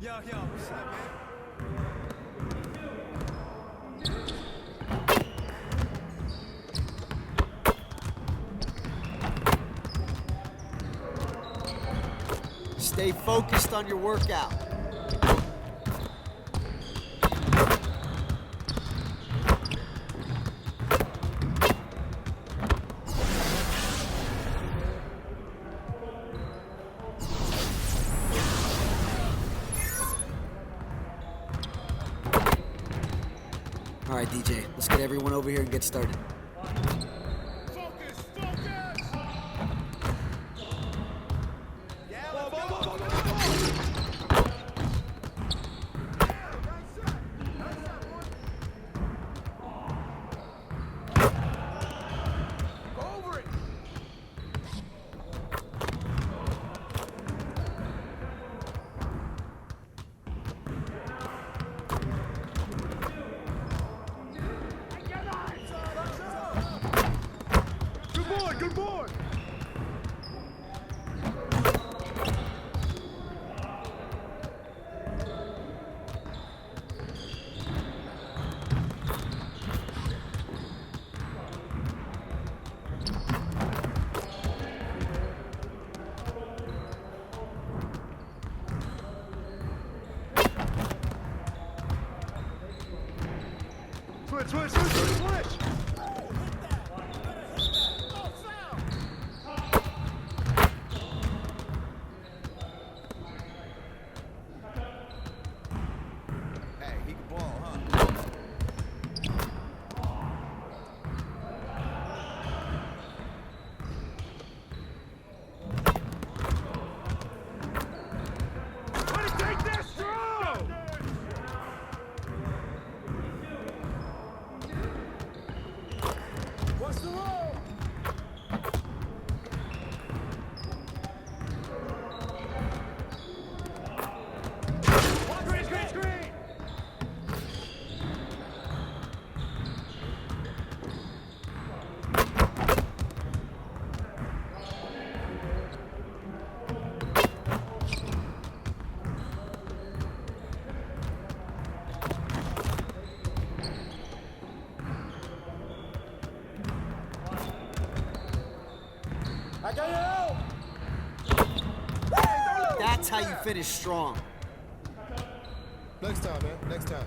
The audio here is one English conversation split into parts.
Yo, what's up, man? Stay focused on your workout. All right, DJ, let's get everyone over here and get started. Good boy! Switch! Hey, he can ball, huh? Take this, Zhou! What's the roll? Screen! I got you! That's how you finish strong. Next time, man. Next time.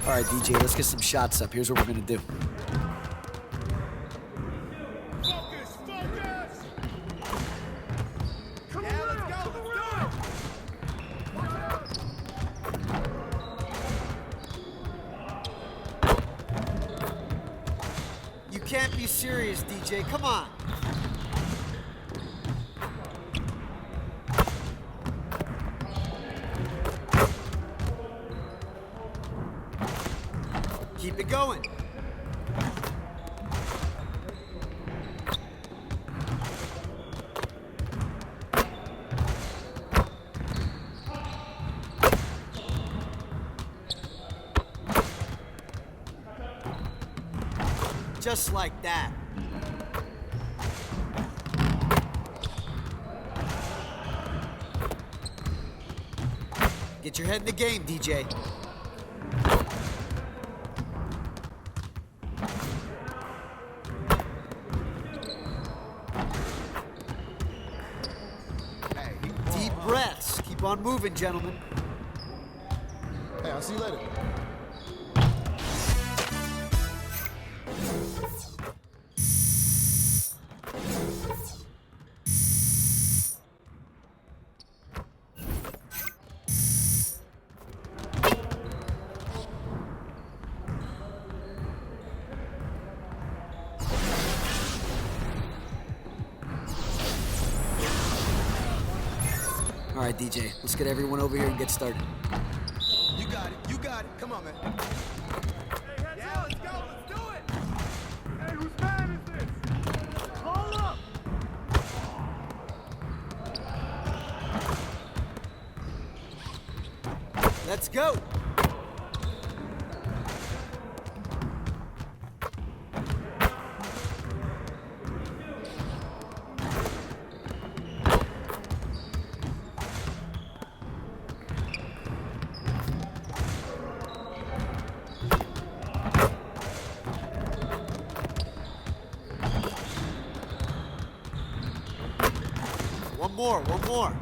All right, DJ, let's get some shots up. Here's what we're gonna do. Focus! Come on, let's go! You can't be serious, DJ. Come on. Keep it going. Just like that. Get your head in the game, DJ. breaths. Keep on moving, gentlemen. Hey, I'll see you later. All right, DJ, let's get everyone over here and get started. You got it. You got it. Come on, man. Yeah, let's go. Let's do it. Hey, whose man is this? Hold up. Let's go! One more.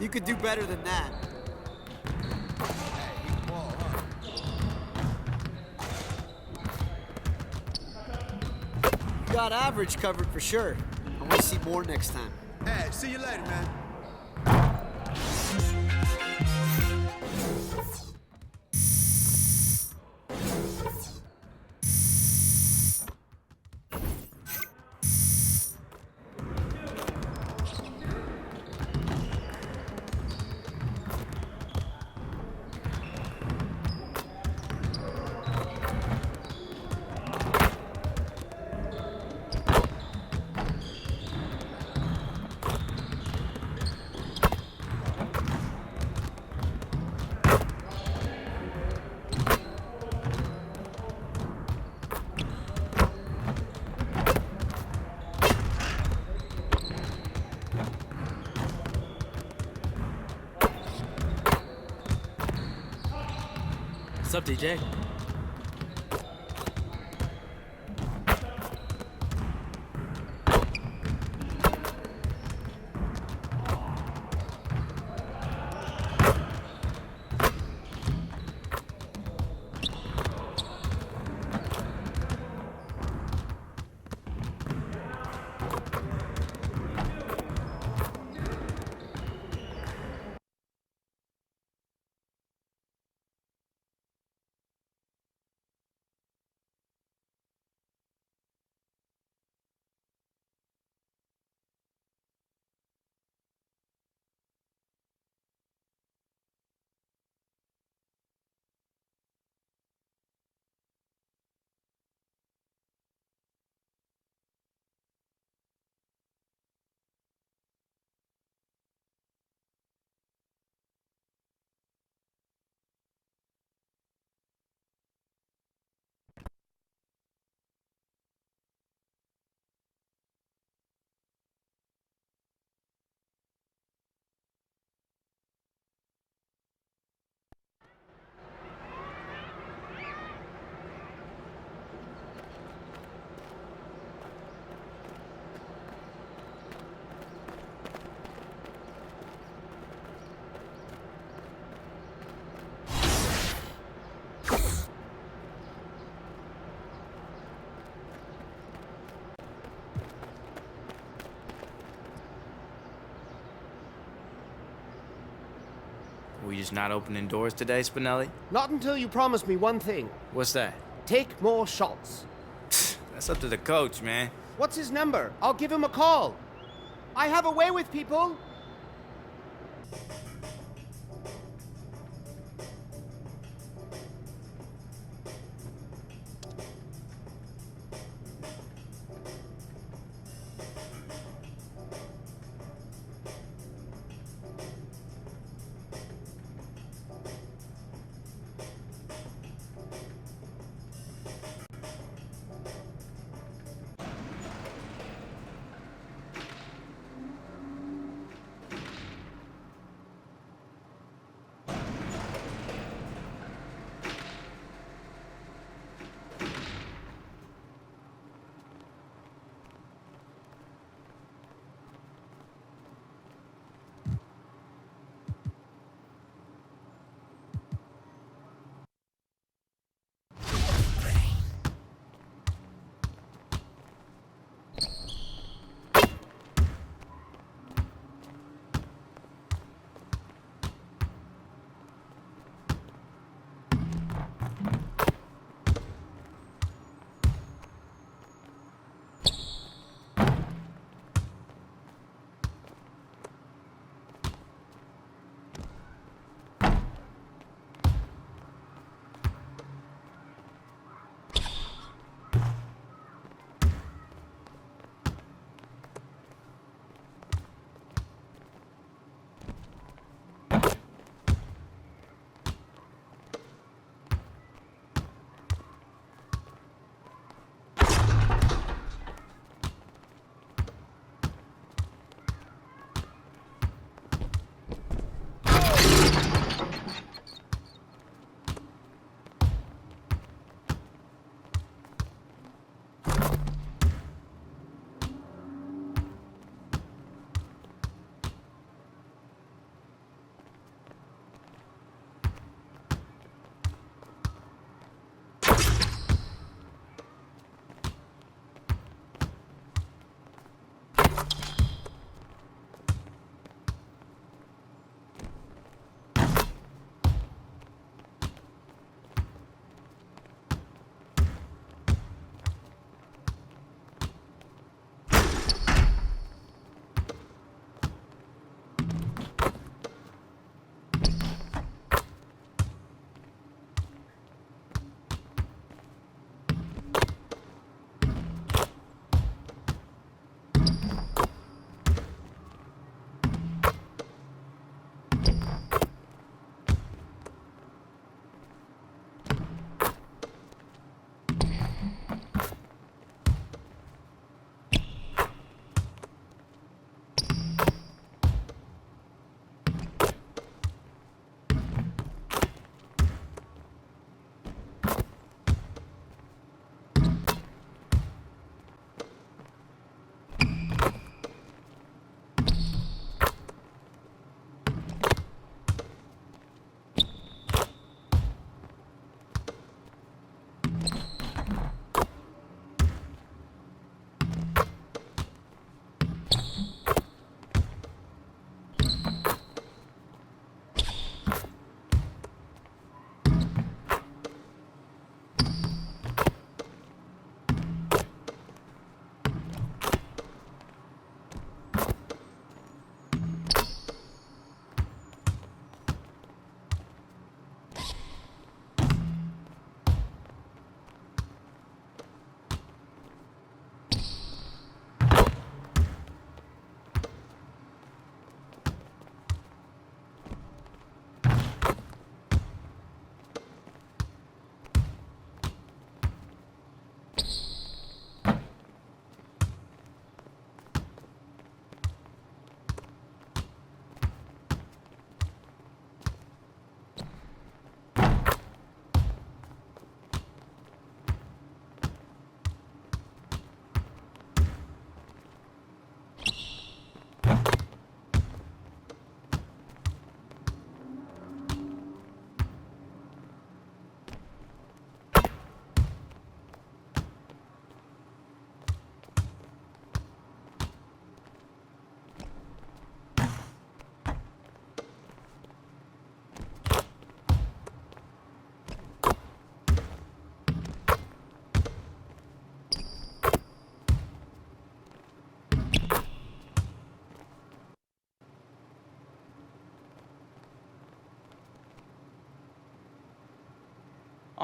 You could do better than that. Hey, he ball, huh? You got average covered for sure. I want to see more next time. Hey, see you later, man. What's up, DJ? We just not opening doors today, Spinelli? Not until you promise me one thing. What's that? Take more shots. That's up to the coach, man. What's his number? I'll give him a call. I have a way with people.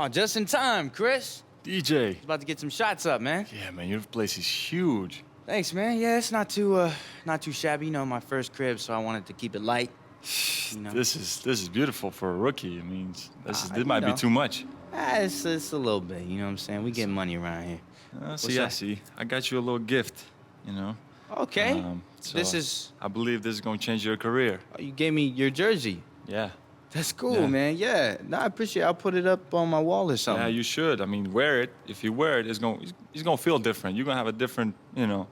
Oh, just in time, Chris. DJ. About to get some shots up, man. Yeah, man, your place is huge. Thanks, man. Yeah, it's not too shabby. You know, my first crib, so I wanted to keep it light. You know. This is beautiful for a rookie. I mean, this you might be know. too much. It's a little bit. You know what I'm saying? We get money around here. I see. I got you a little gift, you know. Okay. So This is. I believe this is gonna change your career. Oh, you gave me your jersey. Yeah. That's cool, Yeah. man. Yeah. No, I appreciate it. I'll put it up on my wall or something. Yeah, you should. I mean, wear it. If you wear it, it's gonna feel different. You're gonna have a different, you know,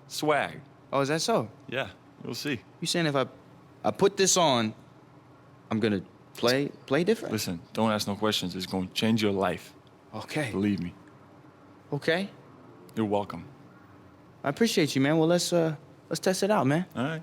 swag. Oh, is that so? Yeah, you'll see. You saying if I put this on, I'm gonna play different? Listen, don't ask no questions. It's gonna change your life. Okay. Believe me. Okay. You're welcome. I appreciate you, man. Well, let's test it out, man. All right.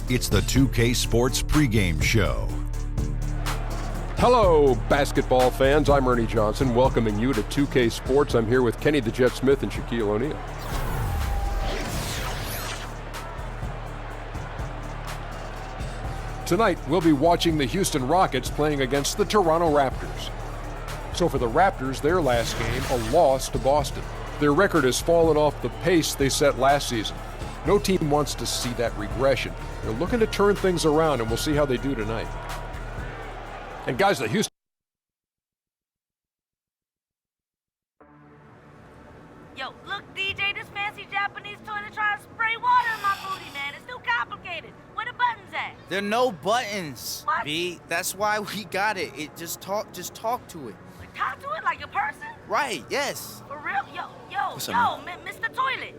It's the 2K Sports pregame show. Hello, basketball fans. I'm Ernie Johnson, welcoming you to 2K Sports. I'm here with Kenny the Jet Smith and Shaquille O'Neal. Tonight, we'll be watching the Houston Rockets playing against the Toronto Raptors. So for the Raptors, their last game, a loss to Boston. Their record has fallen off the pace they set last season. No team wants to see that regression. They're looking to turn things around, and we'll see how they do tonight. And guys, the Houston... Yo, look, DJ, this fancy Japanese toilet trying to spray water in my booty, man. It's too complicated. Where the buttons at? There are no buttons, What? B. That's why we got it. Just talk to it. Like, talk to it like a person? Right, yes. For real? Yo, What's up, Mr. Toilet.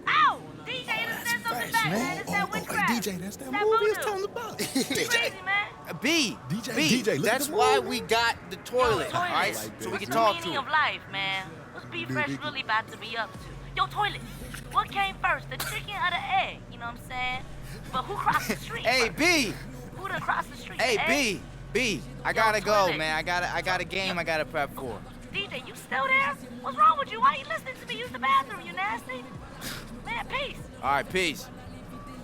Ow! DJ, this says something back, man. It's that witchcraft. DJ, that's that That movie voodoo. it's telling about. It's crazy, man. B, DJ, B, DJ, look at that's the why movie. we got the toilet, Toilet. all right? Like So we What's can the talk meaning to of it. life, man? What's B Fresh really about to be up to? Yo, Toilet, what came first, the chicken or the egg? You know what I'm saying? But who crossed the street Hey, first? B, Who done crossed the street? hey, the egg? B, I gotta go, Toilet. man. I got a game I gotta prep for. DJ, you still there? What's wrong with you? Why you listening to me use the bathroom, you nasty? Man, peace. All right, peace.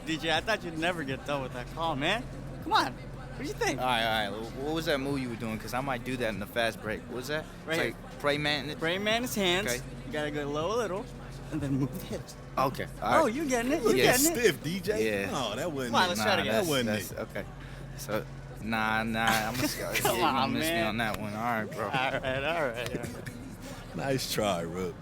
DJ, I thought you'd never get done with that call, man. Come on. What do you think? All right. What was that move you were doing? Because I might do that in the fast break. What was that? Right It's here. like pray man. Brain man his hands. Okay. You gotta go low a little, and then move the hips. Okay. All Oh, right. you getting it? Look You Yeah. at getting it? stiff, DJ. Yeah. Oh, that wasn't Come on, it. let's try it again. That wasn't that's it. okay. So, nah. I'm gonna Come you're gonna on, miss me man. on that one. All right, bro. All right. Nice try, Rook.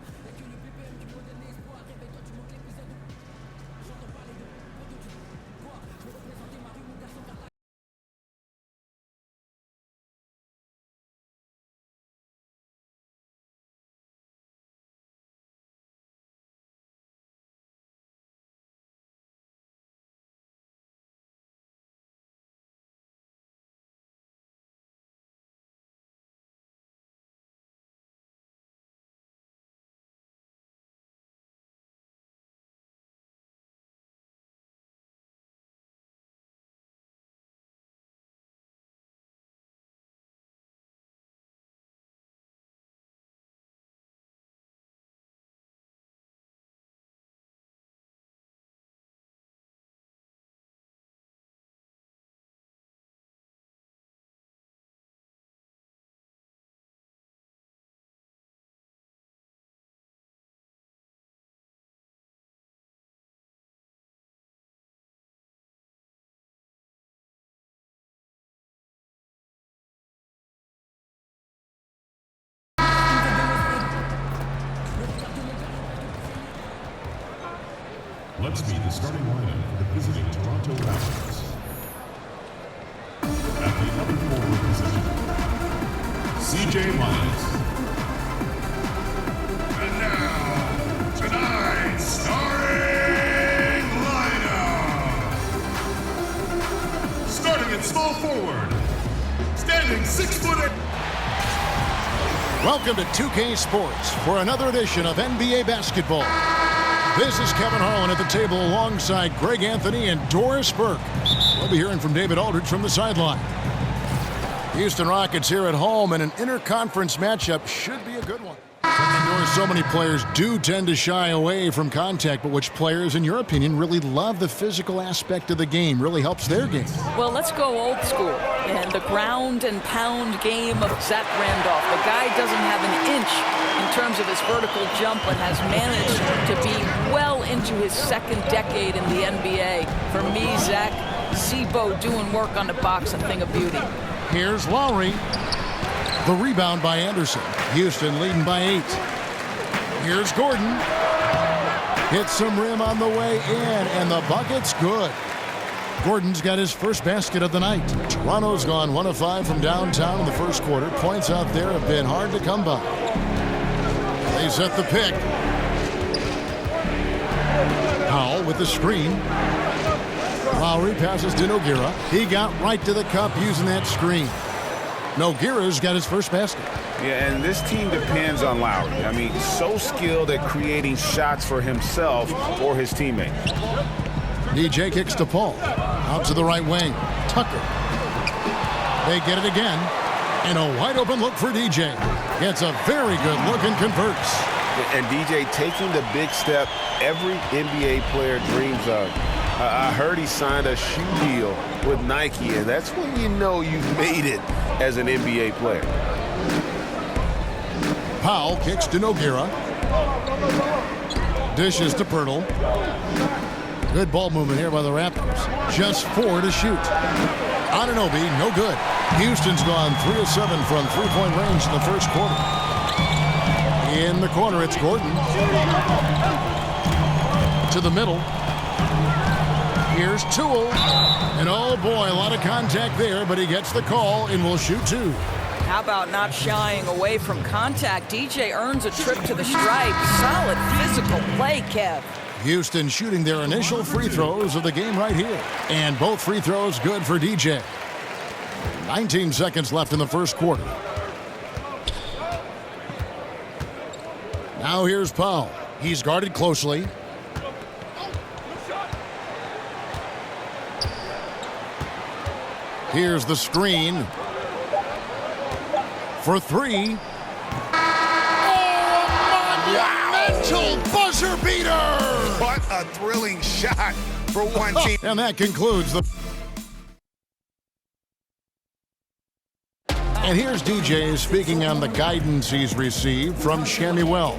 Let's meet the starting lineup for the visiting Toronto Raptors. At the other forward position, CJ Myers. And now, tonight's starting lineup. Starting at small forward, standing 6'8". Welcome to 2K Sports for another edition of NBA basketball. This is Kevin Harlan at the table alongside Greg Anthony and Doris Burke. We'll be hearing from David Aldridge from the sideline. Houston Rockets here at home, and an interconference matchup should be a good one. Indoors, so many players do tend to shy away from contact, but which players, in your opinion, really love the physical aspect of the game, really helps their game? Well, let's go old school. And the ground and pound game of Zach Randolph. The guy doesn't have an inch in terms of his vertical jump, but has managed to be well into his second decade in the NBA. For me, Zach, Zhou doing work on the box, a thing of beauty. Here's Lowry. The rebound by Anderson. Houston leading by 8. Here's Gordon. Hits some rim on the way in, and the bucket's good. Gordon's got his first basket of the night. Toronto's gone 1 of 5 from downtown in the first quarter. Points out there have been hard to come by. They set the pick. Powell with the screen. Lowry passes to Nogueira. He got right to the cup using that screen. Nogueira's got his first basket. Yeah, and this team depends on Lowry. I mean, so skilled at creating shots for himself or his teammates. DJ kicks to Paul. Out to the right wing. Tucker. They get it again. And a wide open look for DJ. Gets a very good look and converts. And DJ taking the big step every NBA player dreams of. I heard he signed a shoe deal with Nike, and that's when you know you've made it as an NBA player. Powell kicks to Nogueira. Dishes to Pirtle. Good ball movement here by the Raptors. Just 4 to shoot. Anunoby, no good. Houston's gone 3 of 7 from three-point range in the first quarter. In the corner, it's Gordon. To the middle. Here's Toole. And oh boy, a lot of contact there, but he gets the call and will shoot 2. How about not shying away from contact? DJ earns a trip to the stripe. Solid physical play, Kev. Houston shooting their initial free throws of the game right here. And both free throws good for DJ. 19 seconds left in the first quarter. Now here's Powell. He's guarded closely. Here's the screen. For 3. Monumental buzzer beater! What a thrilling shot for one team. And that concludes the... And here's DJ speaking on the guidance he's received from Shammy Wells.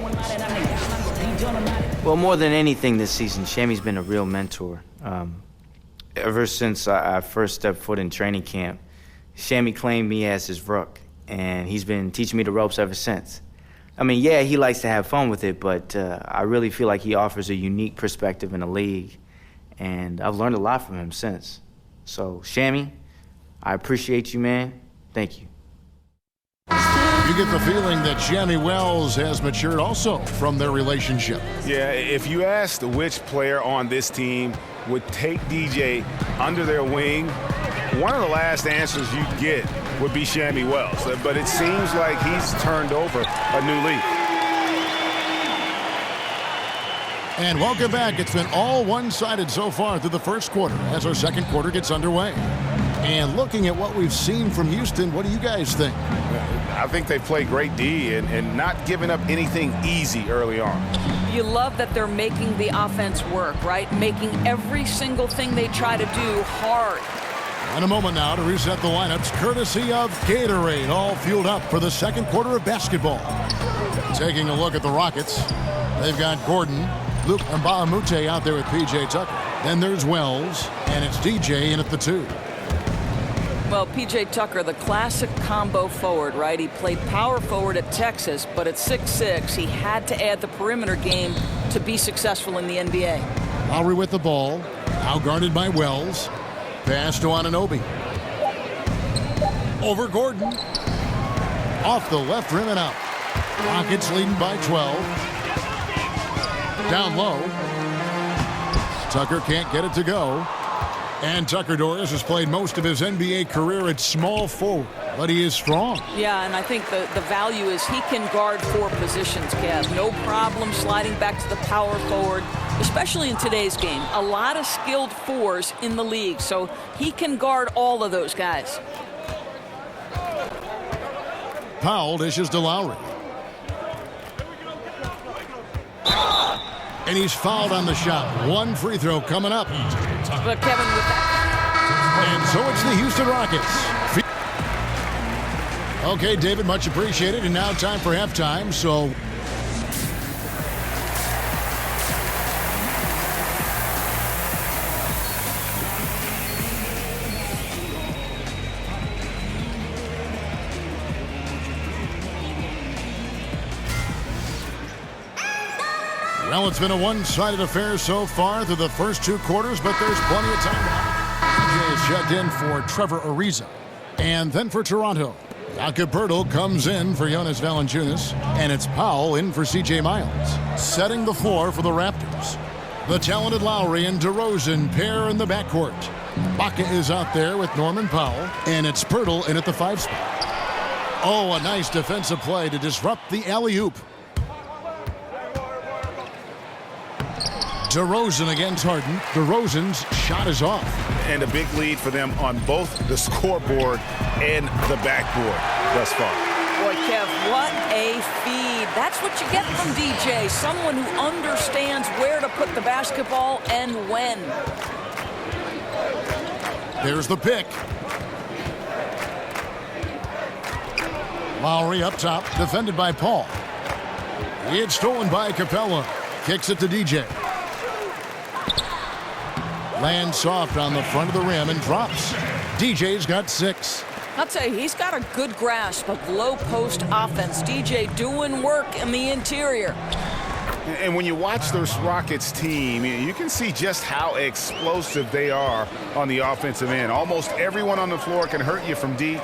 Well, more than anything this season, Shammy's been a real mentor. Ever since I first stepped foot in training camp, Shammy claimed me as his rook, and he's been teaching me the ropes ever since. I mean, yeah, he likes to have fun with it, but I really feel like he offers a unique perspective in the league, and I've learned a lot from him since. So, Shammy, I appreciate you, man. Thank you. You get the feeling that Shammy Wells has matured also from their relationship. Yeah, if you asked which player on this team would take DJ under their wing, one of the last answers you'd get would be Shammy Wells. But it seems like he's turned over a new leaf. And welcome back. It's been all one-sided so far through the first quarter as our second quarter gets underway. And looking at what we've seen from Houston, what do you guys think? I think they played great D and not giving up anything easy early on. You love that they're making the offense work, right? Making every single thing they try to do hard. And a moment now to reset the lineups, courtesy of Gatorade, all fueled up for the second quarter of basketball. Taking a look at the Rockets, they've got Gordon, Luke Mbamute out there with P.J. Tucker. Then there's Wells, and it's DJ in at the 2. Well, P.J. Tucker, the classic combo forward, right? He played power forward at Texas, but at 6'6", he had to add the perimeter game to be successful in the NBA. Lowry with the ball, now guarded by Wells. Pass to Anunoby. Over Gordon. Off the left rim and out. Rockets leading by 12. Down low. Tucker can't get it to go. And Tucker Doris has played most of his NBA career at small forward, but he is strong. Yeah, and I think the value is he can guard 4 positions, Kev. No problem sliding back to the power forward, especially in today's game. A lot of skilled 4s in the league, so he can guard all of those guys. Powell dishes to Lowry. And he's fouled on the shot. 1 free throw coming up. But Kevin, with that. And so it's the Houston Rockets. Okay, David, much appreciated. And now time for halftime. So well, it's been a one-sided affair so far through the first 2 quarters, but there's plenty of time now. DJ is checked in for Trevor Ariza. And then for Toronto, Jakob Poeltl comes in for Jonas Valanciunas, and it's Powell in for C.J. Miles. Setting the floor for the Raptors. The talented Lowry and DeRozan pair in the backcourt. Baca is out there with Norman Powell, and it's Poeltl in at the 5 spot. Oh, a nice defensive play to disrupt the alley-oop. DeRozan against Harden. DeRozan's shot is off. And a big lead for them on both the scoreboard and the backboard thus far. Boy, Kev, what a feed. That's what you get from DJ, someone who understands where to put the basketball and when. There's the pick. Lowry up top, defended by Paul. It's stolen by Capella. Kicks it to DJ. Lands soft on the front of the rim and drops. DJ's got 6. I'll tell you, he's got a good grasp of low post offense. DJ doing work in the interior. And when you watch this Rockets team, you can see just how explosive they are on the offensive end. Almost everyone on the floor can hurt you from deep,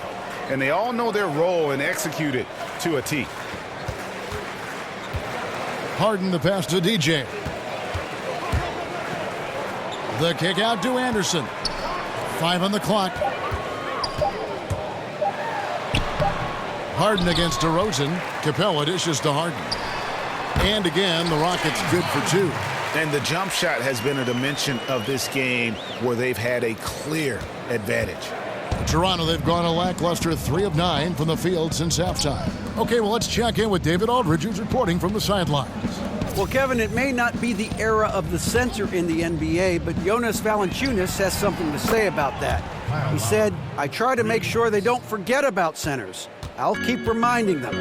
and they all know their role and execute it to a T. Harden the pass to DJ. The kick out to Anderson. 5 on the clock. Harden against DeRozan. Capella dishes to Harden. And again, the Rockets good for 2. And the jump shot has been a dimension of this game where they've had a clear advantage. Toronto, they've gone a lackluster 3 of 9 from the field since halftime. Okay, well, let's check in with David Aldridge, who's reporting from the sidelines. Well, Kevin, it may not be the era of the center in the NBA, but Jonas Valanciunas has something to say about that. He said, "I try to make sure they don't forget about centers. I'll keep reminding them.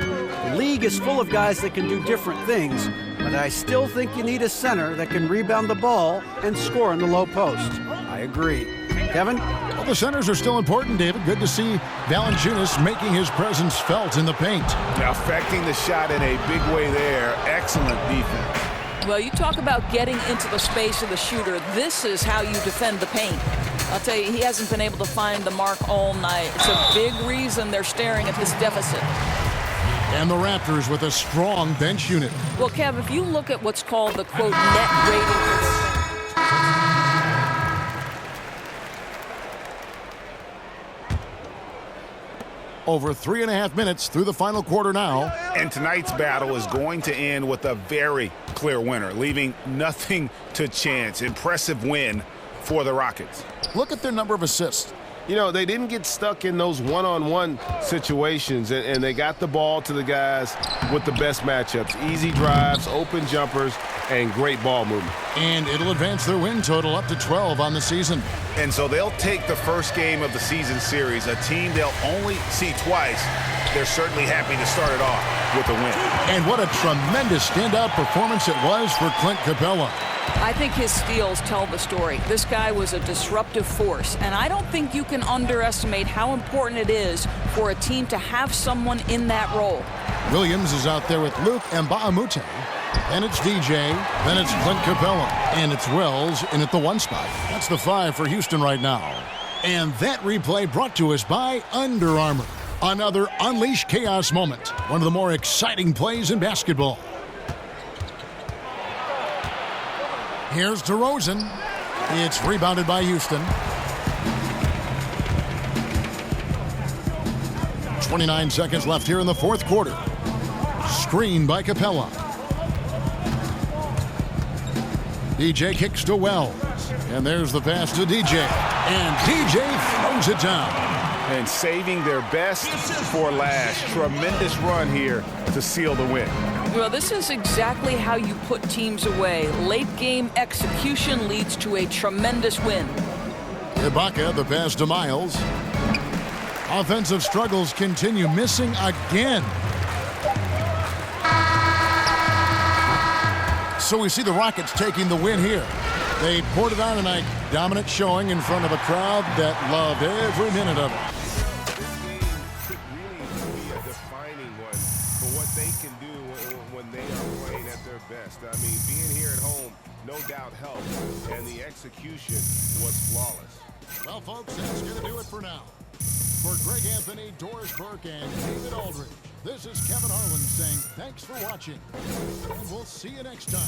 The league is full of guys that can do different things, but I still think you need a center that can rebound the ball and score in the low post." I agree. Kevin? Well, the centers are still important, David. Good to see Valanciunas making his presence felt in the paint. Affecting the shot in a big way there. Excellent defense. Well, you talk about getting into the space of the shooter. This is how you defend the paint. I'll tell you, he hasn't been able to find the mark all night. It's a big reason they're staring at this deficit. And the Raptors with a strong bench unit. Well, Kev, if you look at what's called the, quote, net rating, over 3.5 minutes through the final quarter now. And tonight's battle is going to end with a very clear winner, leaving nothing to chance. Impressive win for the Rockets. Look at their number of assists. You know, they didn't get stuck in those one-on-one situations, and they got the ball to the guys with the best matchups. Easy drives, open jumpers, and great ball movement. And it'll advance their win total up to 12 on the season. And so they'll take the first game of the season series, a team they'll only see twice. They're certainly happy to start it off with a win. And what a tremendous standout performance it was for Clint Capella. I think his steals tell the story. This guy was a disruptive force, and I don't think you can underestimate how important it is for a team to have someone in that role. Williams is out there with Luke Mbamute. Then it's DJ, then it's Clint Capella, and it's Wells in at the 1 spot. That's the 5 for Houston right now. And that replay brought to us by Under Armour. Another Unleash Chaos moment. One of the more exciting plays in basketball. Here's DeRozan. It's rebounded by Houston. 29 seconds left here in the fourth quarter. Screen by Capella. DJ kicks to Wells. And there's the pass to DJ. And DJ throws it down. And saving their best for last. Tremendous run here to seal the win. Well, this is exactly how you put teams away. Late game execution leads to a tremendous win. Ibaka, the pass to Miles. Offensive struggles continue, missing again. So we see the Rockets taking the win here. They poured it on tonight. Dominant showing in front of a crowd that loved every minute of it. This game could really be a defining one for what they can do when they are playing at their best. I mean, being here at home, no doubt helped, and the execution was flawless. Well, folks, that's going to do it for now. For Greg Anthony, Doris Burke, and David Aldridge, this is Kevin Harlan saying thanks for watching, and we'll see you next time.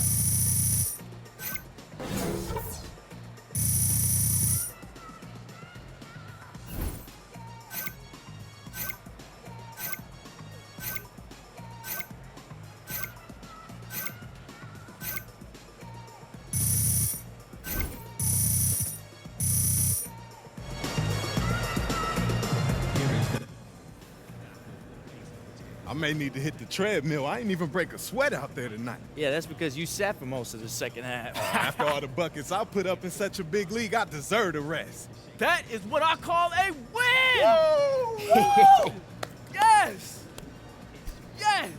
may need to hit the treadmill. I ain't even break a sweat out there tonight. Yeah, that's because you sat for most of the second half. After all the buckets I put up in such a big league, I deserve a rest. That is what I call a win! Woo! Woo! Yes! Yes!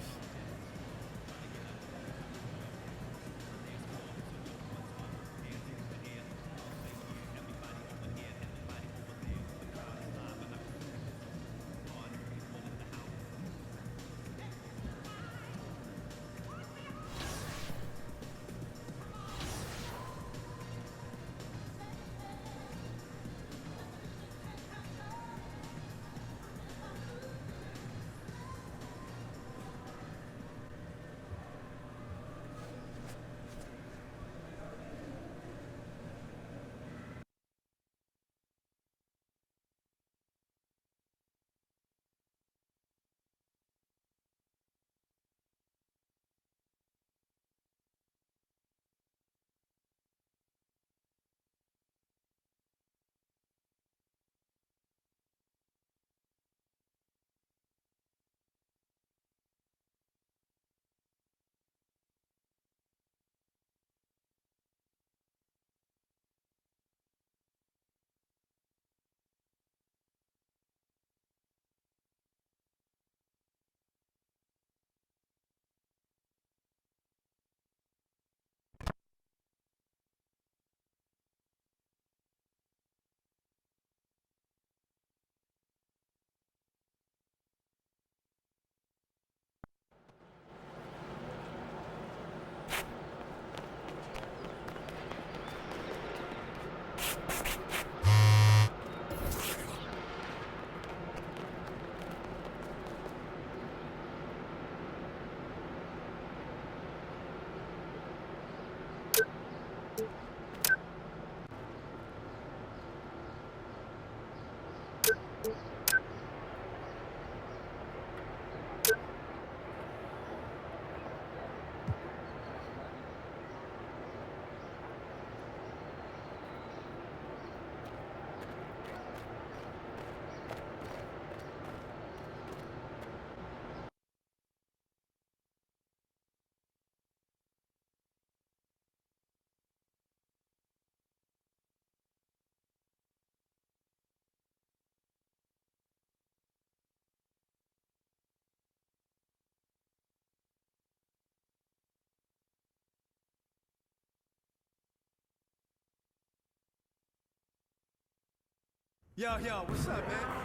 Yo, what's up, man?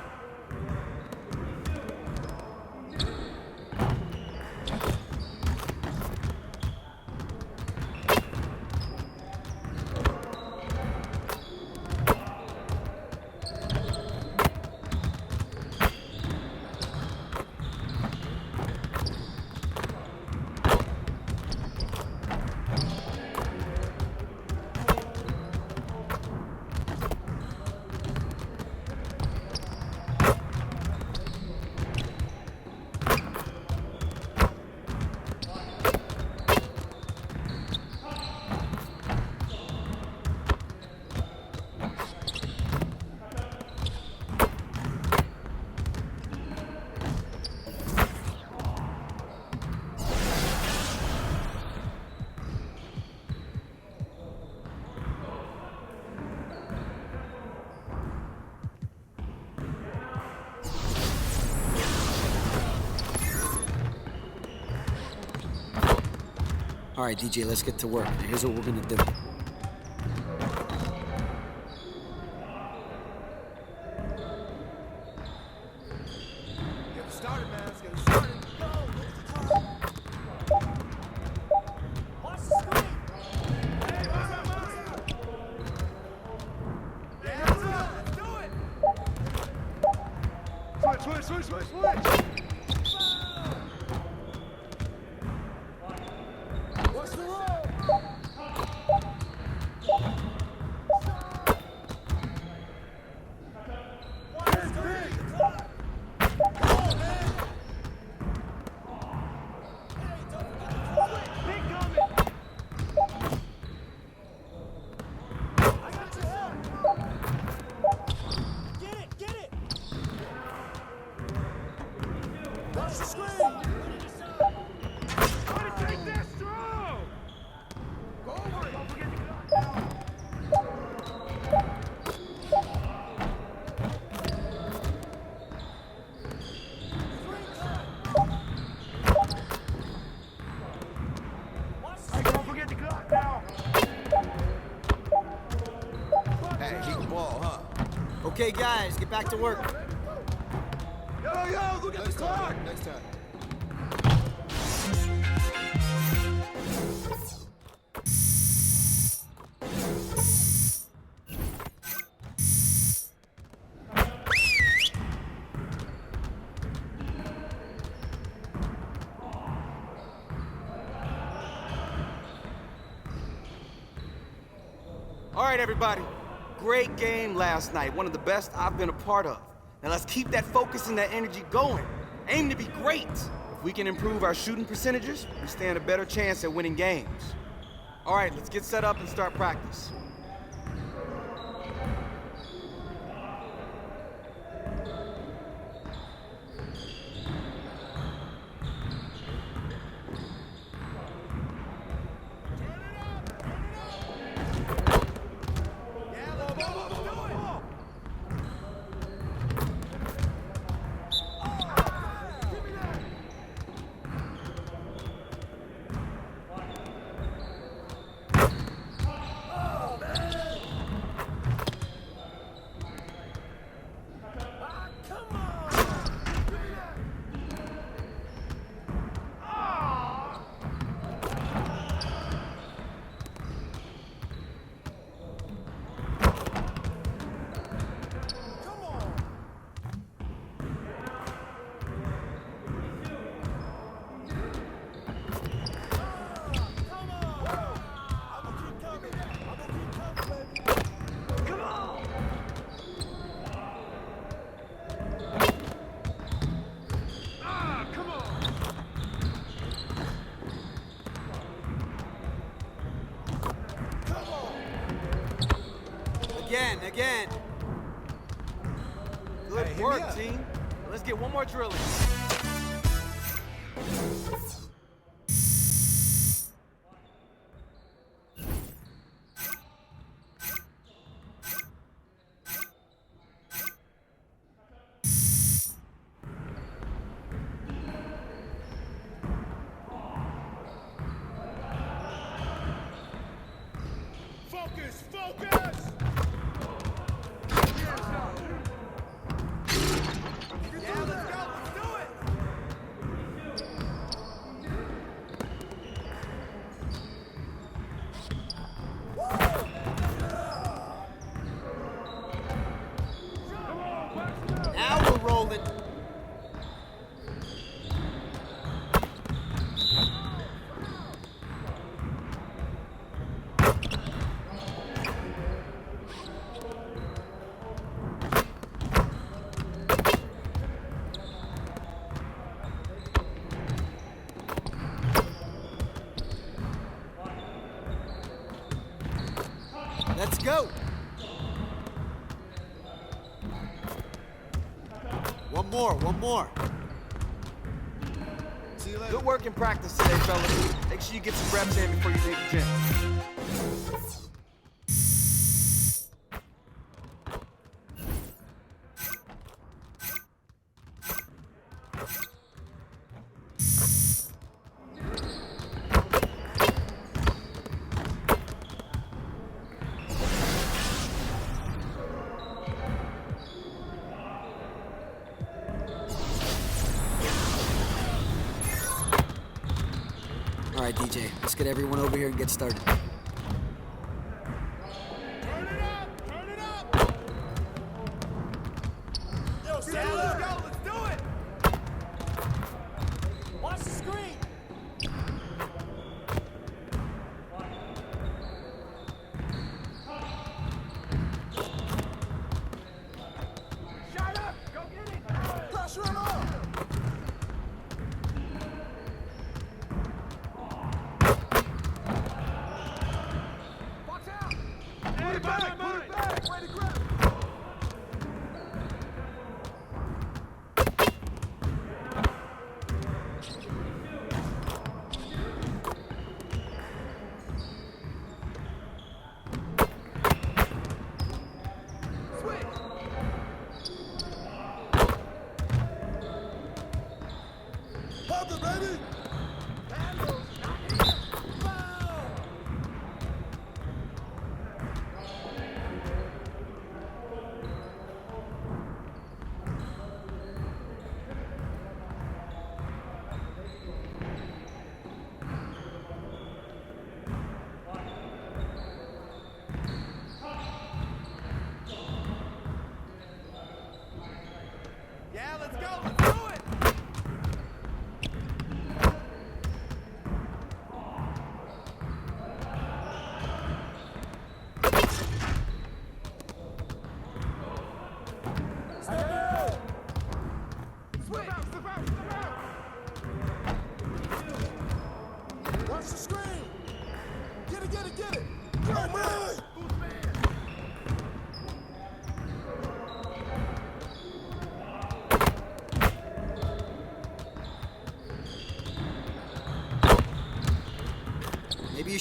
All right, DJ, let's get to work. Here's what we're gonna do. Get it started, man. Let's get it started. Watch the screen. Hey, what's up? Yeah, let's do it. Switch. What's the roll? Hey, he can ball, huh? Okay, guys, get back to work. Yo, look at the clock! Next time. All right, everybody. Great game last night. One of the best I've been a part of. Now let's keep that focus and that energy going. Aim to be great. If we can improve our shooting percentages, we stand a better chance at winning games. All right, let's get set up and start practice. Again. Good work, team. Let's get one more drill in. Focus! Yeah, let's go! Let's do it! Now we're rolling. Let's go. One more. See you later. Good work in practice today, fellas. Make sure you get some reps in before you leave the gym. All right, DJ, let's get everyone over here and get started. Yo, Sal, let's go! Let's do it! Watch the screen! Shut up! Go get it! Pressure him up! Put it back! Way to grab it!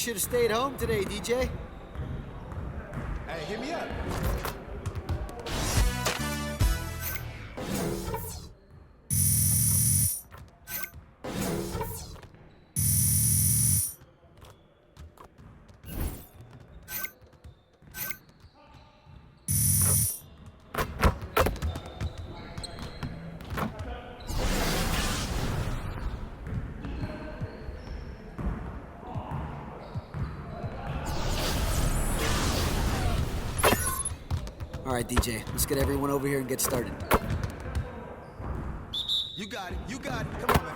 should have stayed home today, DJ. Hey, hit me up. All right, DJ, let's get everyone over here and get started. You got it. You got it. Come on, man.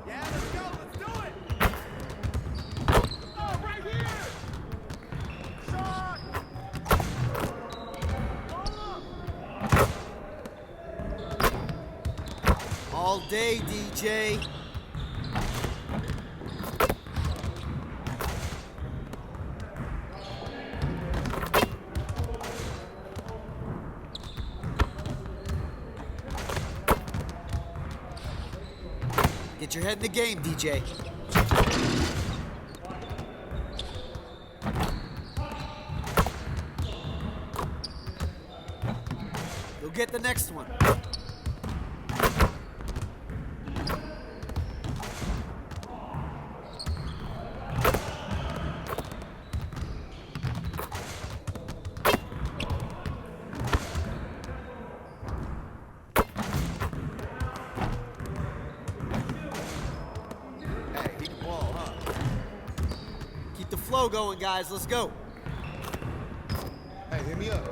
Yeah, let's go. Let's do it. Oh, right here. Shot. All day, DJ. Get your head in the game, DJ. Go get the next one. Keep the flow going, guys. Let's go. Hey, hit me up.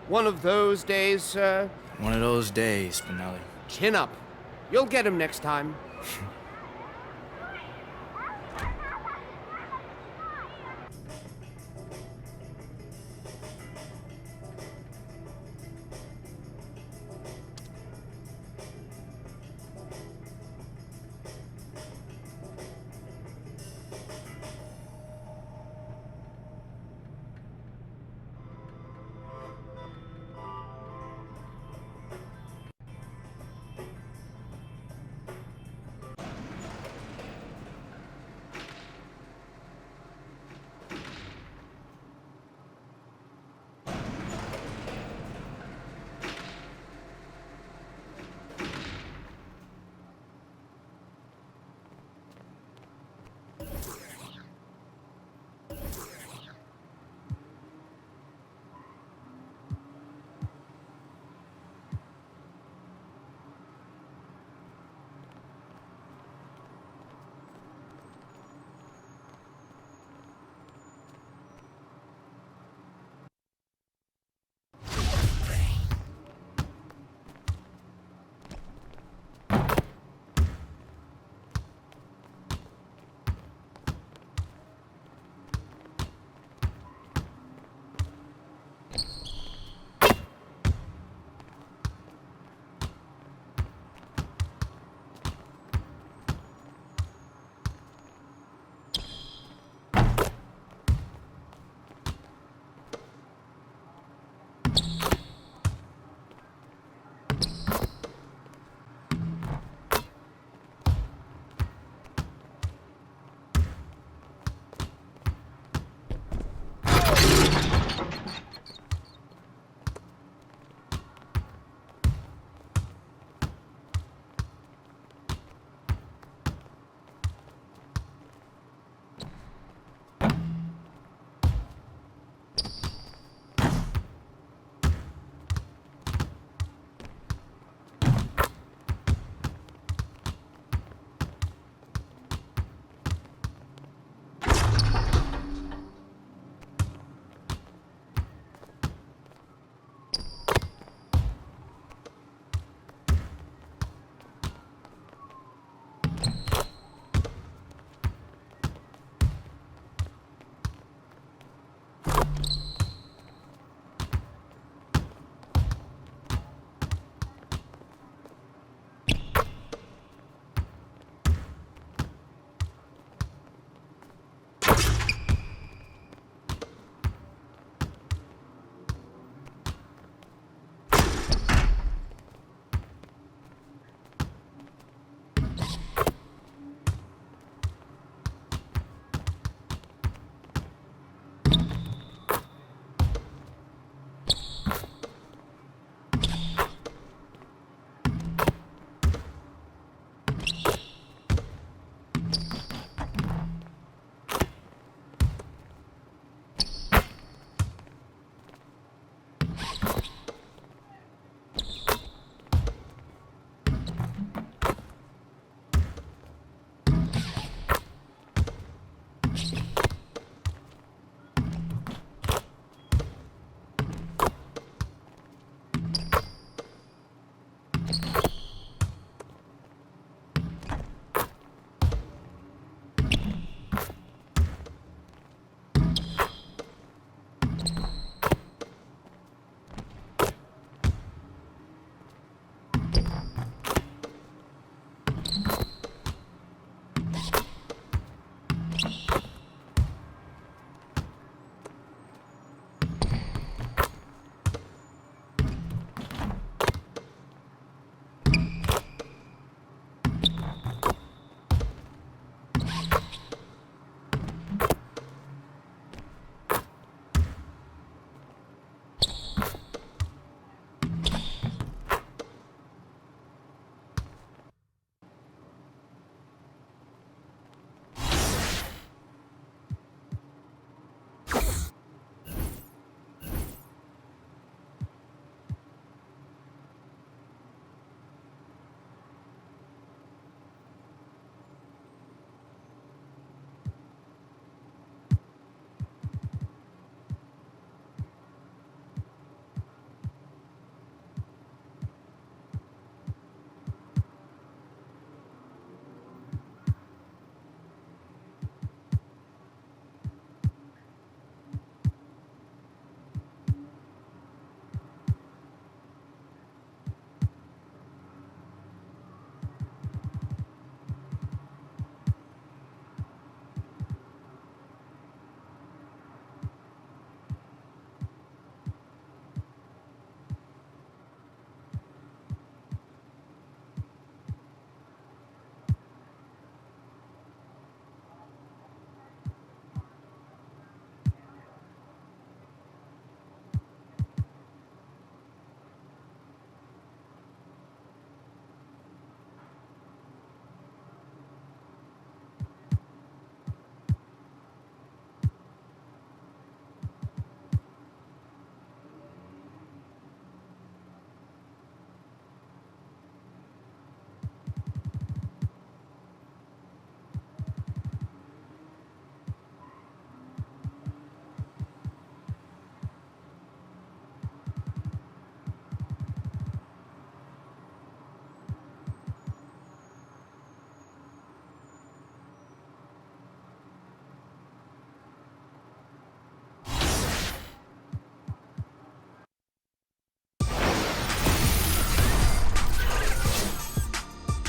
One of those days, sir? One of those days, Spinelli. Chin up. You'll get him next time.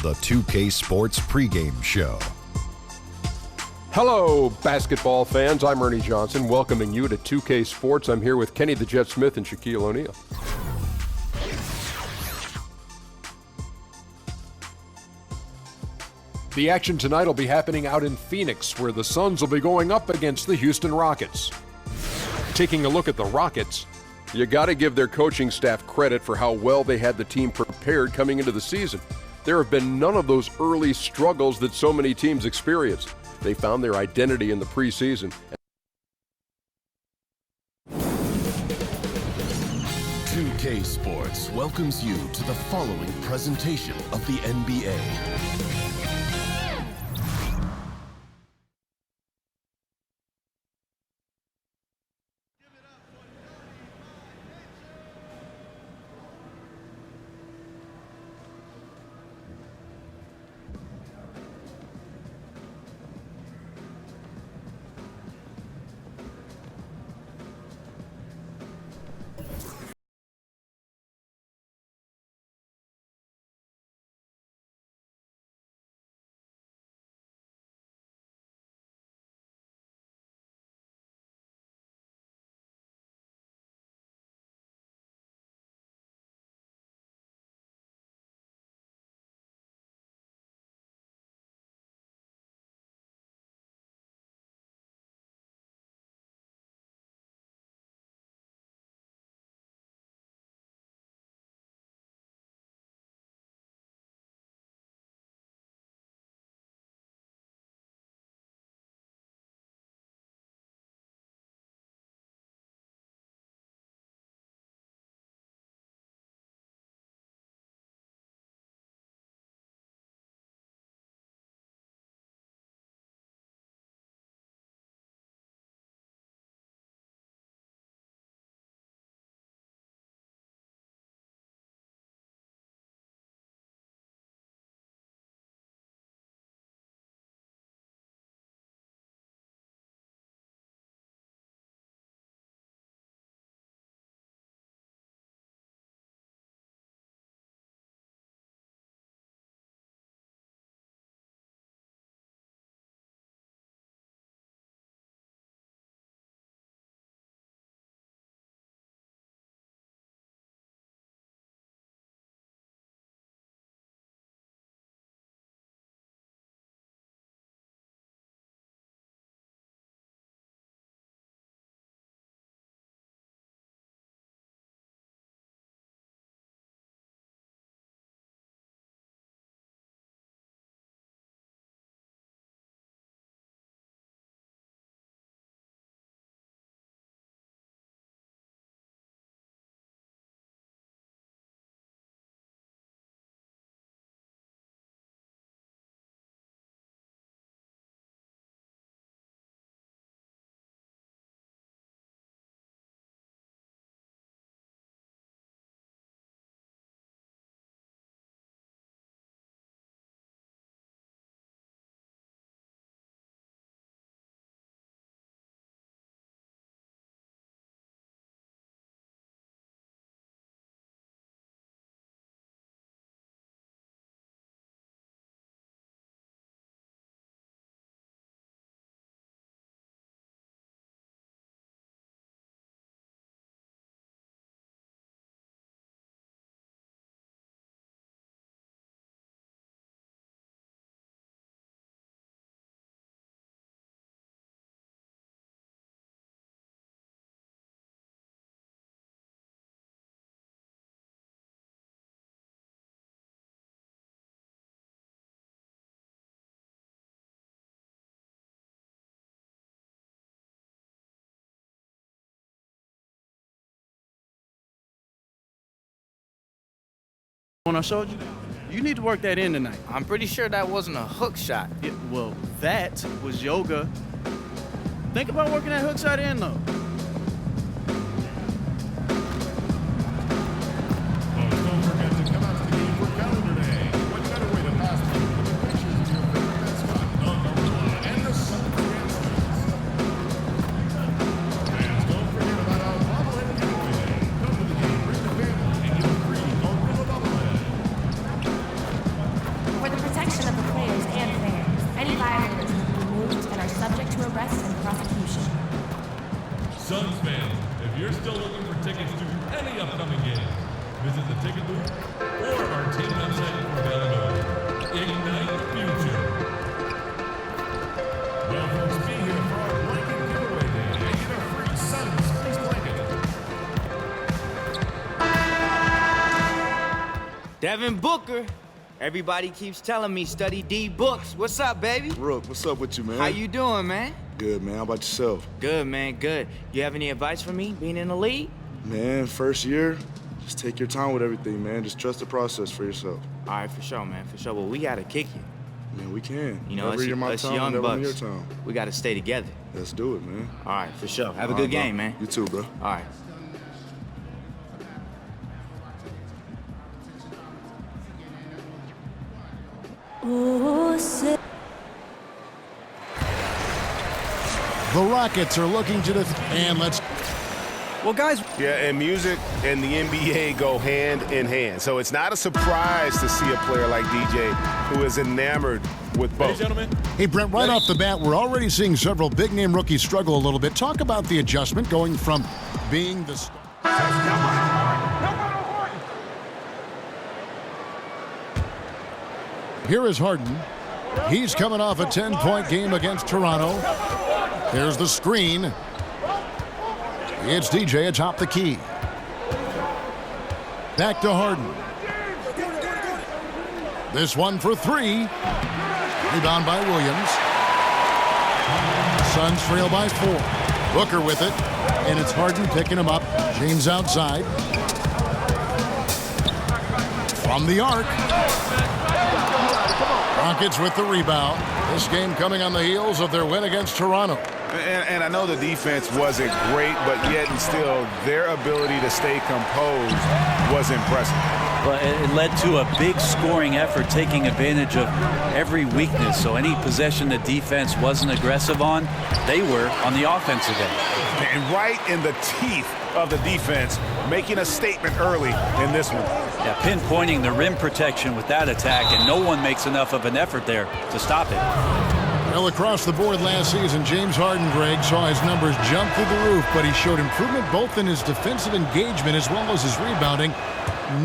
the 2K Sports pregame show. Hello, basketball fans. I'm Ernie Johnson, welcoming you to 2K Sports. I'm here with Kenny the Jet Smith and Shaquille O'Neal. The action tonight will be happening out in Phoenix, where the Suns will be going up against the Houston Rockets. Taking a look at the Rockets, you got to give their coaching staff credit for how well they had the team prepared coming into the season. There have been none of those early struggles that so many teams experienced. They found their identity in the preseason. 2K Sports welcomes you to the following presentation of the NBA. When I showed you, you need to work that in tonight. I'm pretty sure that wasn't a hook shot. Yeah, well, that was yoga. Think about working that hook shot in, though. Don't forget to come out to the game for calendar day. What better way to pass time than with pictures of your favorite mascot, the gorilla, and the Sun Dancers. Fans, don't forget about our bobblehead giveaway. Come to the game, bring the family, and get a free gorilla bobblehead. Visit the ticket booth or our team website for availability. Ignite Future. Well, folks, be here for our blanket giveaway day and get a free Sun Space blanket. Devin Booker. Everybody keeps telling me study D books. What's up, baby? Rook, what's up with you, man? How you doing, man? Good, man. How about yourself? Good, man, good. You have any advice for me being in the league? Man, first year, just take your time with everything, man. Just trust the process for yourself. All right, for sure, man, for sure. Well, we gotta kick you. Man, we can. You know, never you're my us time, young never bucks. your time. We gotta stay together. Let's do it, man. All right, for sure. Have a All good right, bro. game, man. You too, bro. All right. The Rockets are looking to and let's. Well, guys. Yeah, and music and the NBA go hand in hand. So it's not a surprise to see a player like DJ who is enamored with both. Ladies and gentlemen. Hey, Brent, right off the bat, we're already seeing several big-name rookies struggle a little bit. Talk about the adjustment going from being the... Here is Harden. He's coming off a 10-point game against Toronto. There's the screen. It's DJ atop the key. Back to Harden. This one for three. Rebound by Williams. Suns trail by 4. Booker with it. And it's Harden picking him up. James outside. From the arc. Rockets with the rebound. This game coming on the heels of their win against Toronto. And I know the defense wasn't great, but yet and still, their ability to stay composed was impressive. But it led to a big scoring effort, taking advantage of every weakness. So any possession the defense wasn't aggressive on, they were on the offensive end. And right in the teeth of the defense, making a statement early in this one. Yeah, pinpointing the rim protection with that attack, and no one makes enough of an effort there to stop it. Well, across the board last season, James Harden, Greg, saw his numbers jump through the roof, but he showed improvement both in his defensive engagement as well as his rebounding.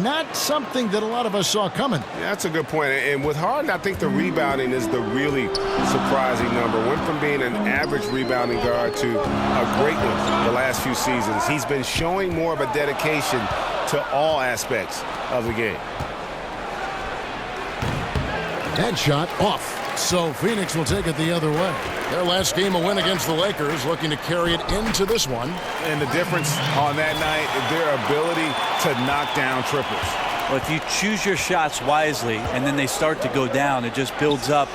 Not something that a lot of us saw coming. Yeah, that's a good point. And with Harden, I think the rebounding is the really surprising number. Went from being an average rebounding guard to a great one the last few seasons. He's been showing more of a dedication to all aspects of the game. That shot off. So Phoenix will take it the other way. Their last game, a win against the Lakers, looking to carry it into this one. And the difference on that night is their ability to knock down triples. Well, if you choose your shots wisely and then they start to go down, it just builds up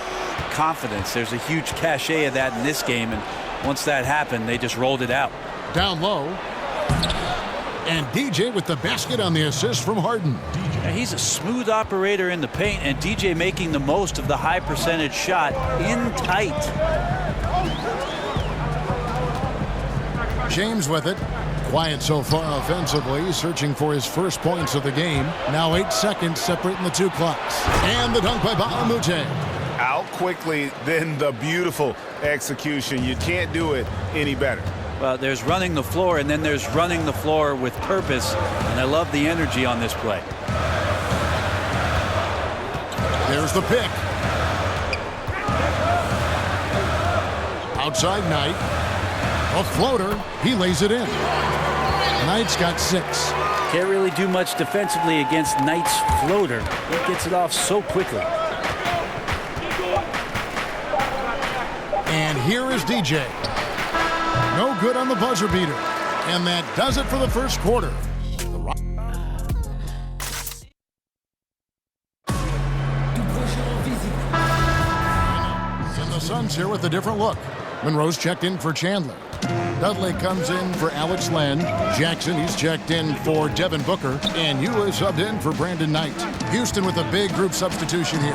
confidence. There's a huge cachet of that in this game, and once that happened, they just rolled it out. Down low. And DJ with the basket on the assist from Harden. Yeah, he's a smooth operator in the paint, and DJ making the most of the high percentage shot in tight. James with it. Quiet so far offensively, searching for his first points of the game. Now 8 seconds separating the two clocks. And the dunk by Bahamute. Out quickly, then the beautiful execution. You can't do it any better. Well, there's running the floor, and then there's running the floor with purpose, and I love the energy on this play. There's the pick. Outside Knight. A floater. He lays it in. Knight's got 6. Can't really do much defensively against Knight's floater. He gets it off so quickly. And here is DJ. No good on the buzzer beater. And that does it for the first quarter. And the Suns here with a different look. Monroe's checked in for Chandler. Dudley comes in for Alex Len. Jackson, he's checked in for Devin Booker. And Ewa is subbed in for Brandon Knight. Houston with a big group substitution here.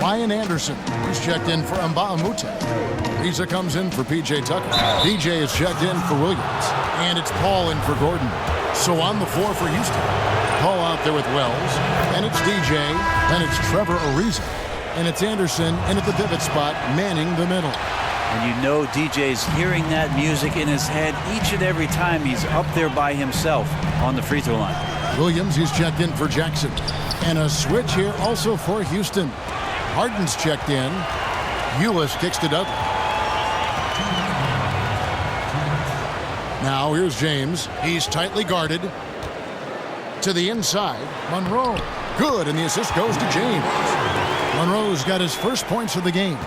Ryan Anderson, he's checked in for Mbamute. Riza comes in for P.J. Tucker. DJ is checked in for Williams. And it's Paul in for Gordon. So on the floor for Houston. Paul out there with Wells. And it's DJ. And it's Trevor Ariza. And it's Anderson in at the pivot spot, manning the middle. And you know DJ's hearing that music in his head each and every time he's up there by himself on the free throw line. Williams, he's checked in for Jackson. And a switch here also for Houston. Harden's checked in. Ulis kicks to Dudley. Now here's James. He's tightly guarded. To the inside. Monroe. Good, and the assist goes to James. Monroe's got his first points of the game.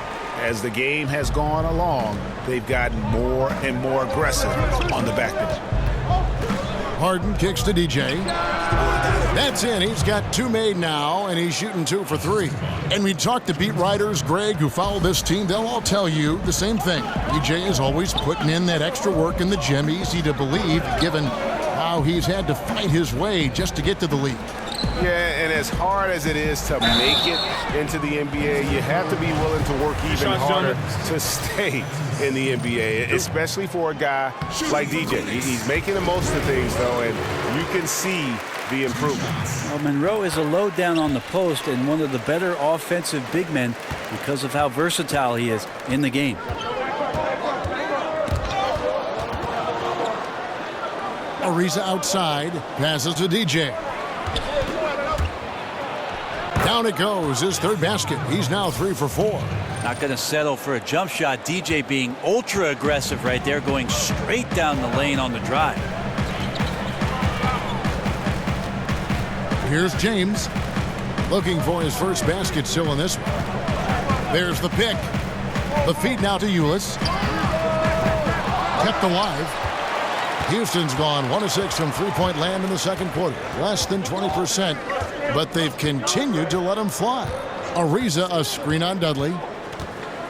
As the game has gone along, they've gotten more and more aggressive on the back end. Harden kicks to DJ. That's in. He's got 2 made now, and he's shooting 2 for 3. And we talked to beat writers, Greg, who follow this team. They'll all tell you the same thing. DJ is always putting in that extra work in the gym. Easy to believe, given how he's had to fight his way just to get to the league. Yeah, and as hard as it is to make it into the NBA, you have to be willing to work even harder to stay in the NBA, especially for a guy like DJ. He's making the most of things, though, and you can see the improvement. Well, Monroe is a load down on the post and one of the better offensive big men because of how versatile he is in the game. Ariza outside, passes to DJ. Down it goes, his third basket. He's now 3 for 4. Not going to settle for a jump shot. DJ being ultra aggressive right there, going straight down the lane on the drive. Here's James, looking for his first basket still in this one. There's the pick. The feed now to Ulis. Kept alive. Houston's gone 1 of 6 from three-point land in the second quarter. Less than 20%, but they've continued to let him fly. Ariza, a screen on Dudley.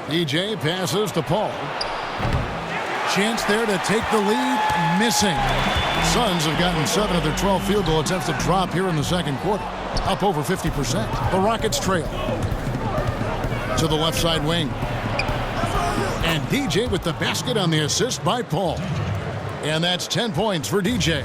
DJ passes to Paul. Chance there to take the lead, missing. Suns have gotten 7 of their 12 field goal attempts to drop here in the second quarter, up over 50%. The Rockets trail to the left side wing. And DJ with the basket on the assist by Paul. And that's 10 points for DJ.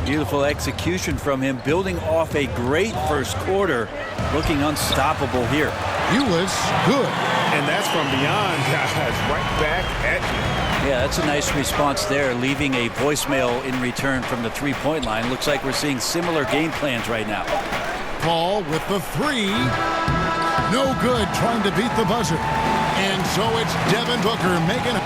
Beautiful execution from him, building off a great first quarter, looking unstoppable here. Ulis, good. And that's from beyond, guys, right back at you. Yeah, that's a nice response there, leaving a voicemail in return from the three-point line. Looks like we're seeing similar game plans right now. Paul with the 3. No good, trying to beat the buzzer. And so it's Devin Booker making it.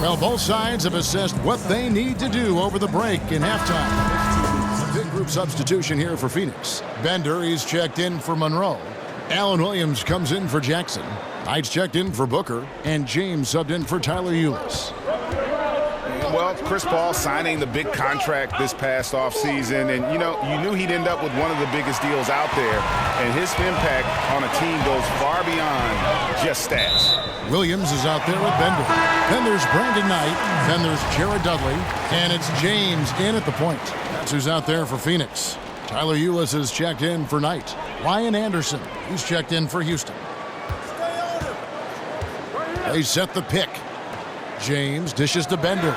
Well, both sides have assessed what they need to do over the break in halftime. Big group substitution here for Phoenix. Bender, he's checked in for Monroe. Allen Williams comes in for Jackson. Knight's checked in for Booker. And James subbed in for Tyler Ulis. Well, Chris Paul signing the big contract this past offseason, and you knew he'd end up with one of the biggest deals out there, and his impact on a team goes far beyond just stats. Williams is out there with Bender. Then there's Brandon Knight. Then there's Jared Dudley. And it's James in at the point. That's who's out there for Phoenix. Tyler Ulis is checked in for Knight. Ryan Anderson, he's checked in for Houston. They set the pick. James dishes to Bender.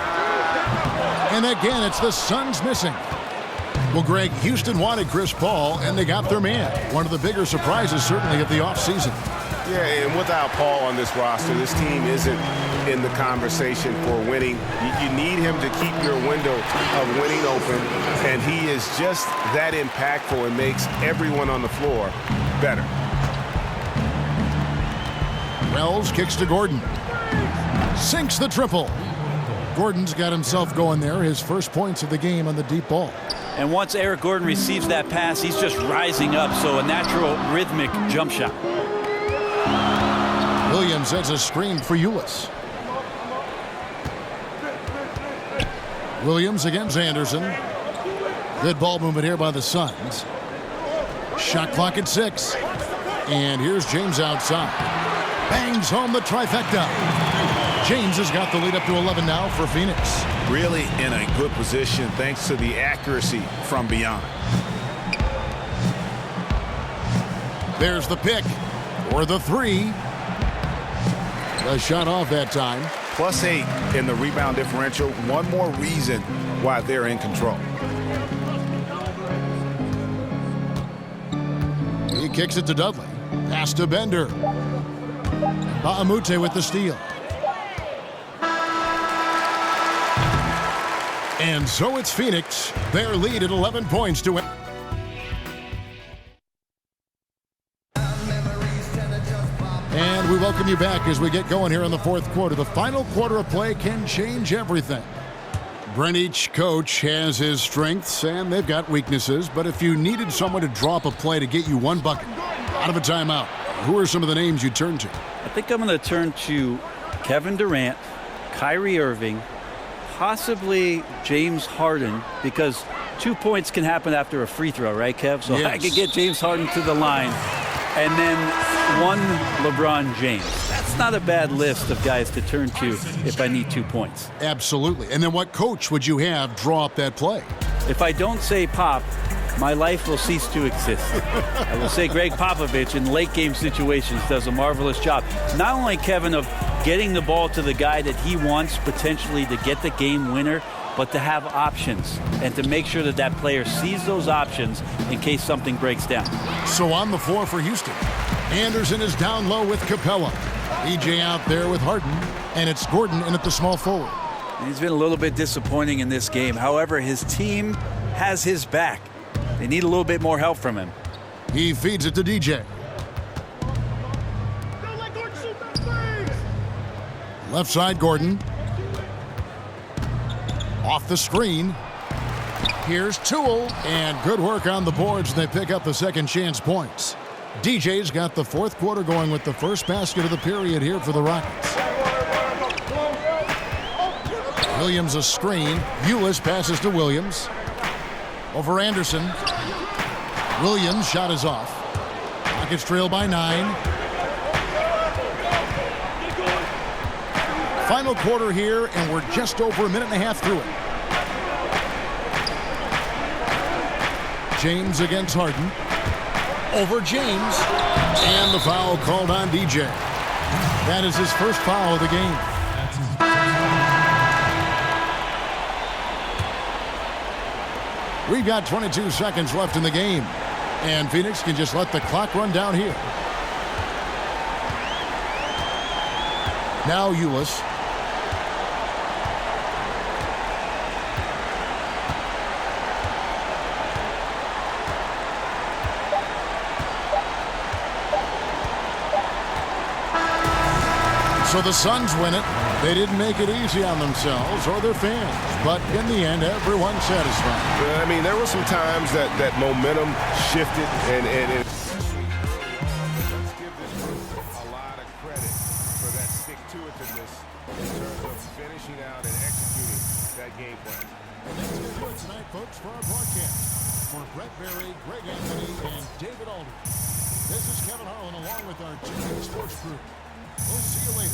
And again, it's the Suns missing. Well, Greg, Houston wanted Chris Paul, and they got their man. One of the bigger surprises, certainly, of the offseason. Yeah, and without Paul on this roster, this team isn't in the conversation for winning. You need him to keep your window of winning open, and he is just that impactful and makes everyone on the floor better. Wells kicks to Gordon. Sinks the triple. Gordon's got himself going there, his first points of the game on the deep ball. And once Eric Gordon receives that pass, he's just rising up, so a natural rhythmic jump shot. Williams sets a screen for Ulis. Williams against Anderson. Good ball movement here by the Suns. Shot clock at 6. And here's James outside. Bangs home the trifecta. James has got the lead up to 11 now for Phoenix. Really in a good position thanks to the accuracy from beyond. There's the pick or the 3. The shot off that time. +8 in the rebound differential. One more reason why they're in control. He kicks it to Dudley. Pass to Bender. Baamute with the steal. And so it's Phoenix. Their lead at 11 points to... And we welcome you back as we get going here in the fourth quarter. The final quarter of play can change everything. Brent, each coach has his strengths and they've got weaknesses, but if you needed someone to drop a play to get you one bucket out of a timeout, who are some of the names you turn to? I think I'm going to turn to Kevin Durant, Kyrie Irving, possibly James Harden, because 2 points can happen after a free throw, right, Kev? So yes. I could get James Harden to the line, and then one LeBron James. That's not a bad list of guys to turn to if I need 2 points. Absolutely. And then what coach would you have draw up that play? If I don't say Pop, my life will cease to exist. I will say Greg Popovich in late game situations does a marvelous job. Not only, Kevin, of getting the ball to the guy that he wants potentially to get the game winner, but to have options and to make sure that that player sees those options in case something breaks down. So on the floor for Houston, Anderson is down low with Capella. EJ out there with Harden, and it's Gordon in at the small forward. He's been a little bit disappointing in this game. However, his team has his back. They need a little bit more help from him. He feeds it to DJ. Left side, Gordon. Off the screen. Here's Toole, and good work on the boards. They pick up the second chance points. DJ's got the fourth quarter going with the first basket of the period here for the Rockets. Williams a screen. Ulis passes to Williams. Over Anderson. Williams' shot is off. Rockets trail by 9. Final quarter here, and we're just over a minute and a half through it. James against Harden. Over James. And the foul called on DJ. That is his first foul of the game. We've got 22 seconds left in the game. And Phoenix can just let the clock run down here. Now Ulis. So the Suns win it. They didn't make it easy on themselves or their fans, but in the end, everyone's satisfied. I mean, there were some times that momentum shifted, and let's give this group a lot of credit for that stick-to-itiveness in terms of finishing out and executing that game plan. And that's going to do it tonight, folks, for our broadcast. For Brett Berry, Greg Anthony, and David Aldridge, this is Kevin Harlan along with our 2K Sports crew. We'll see you later.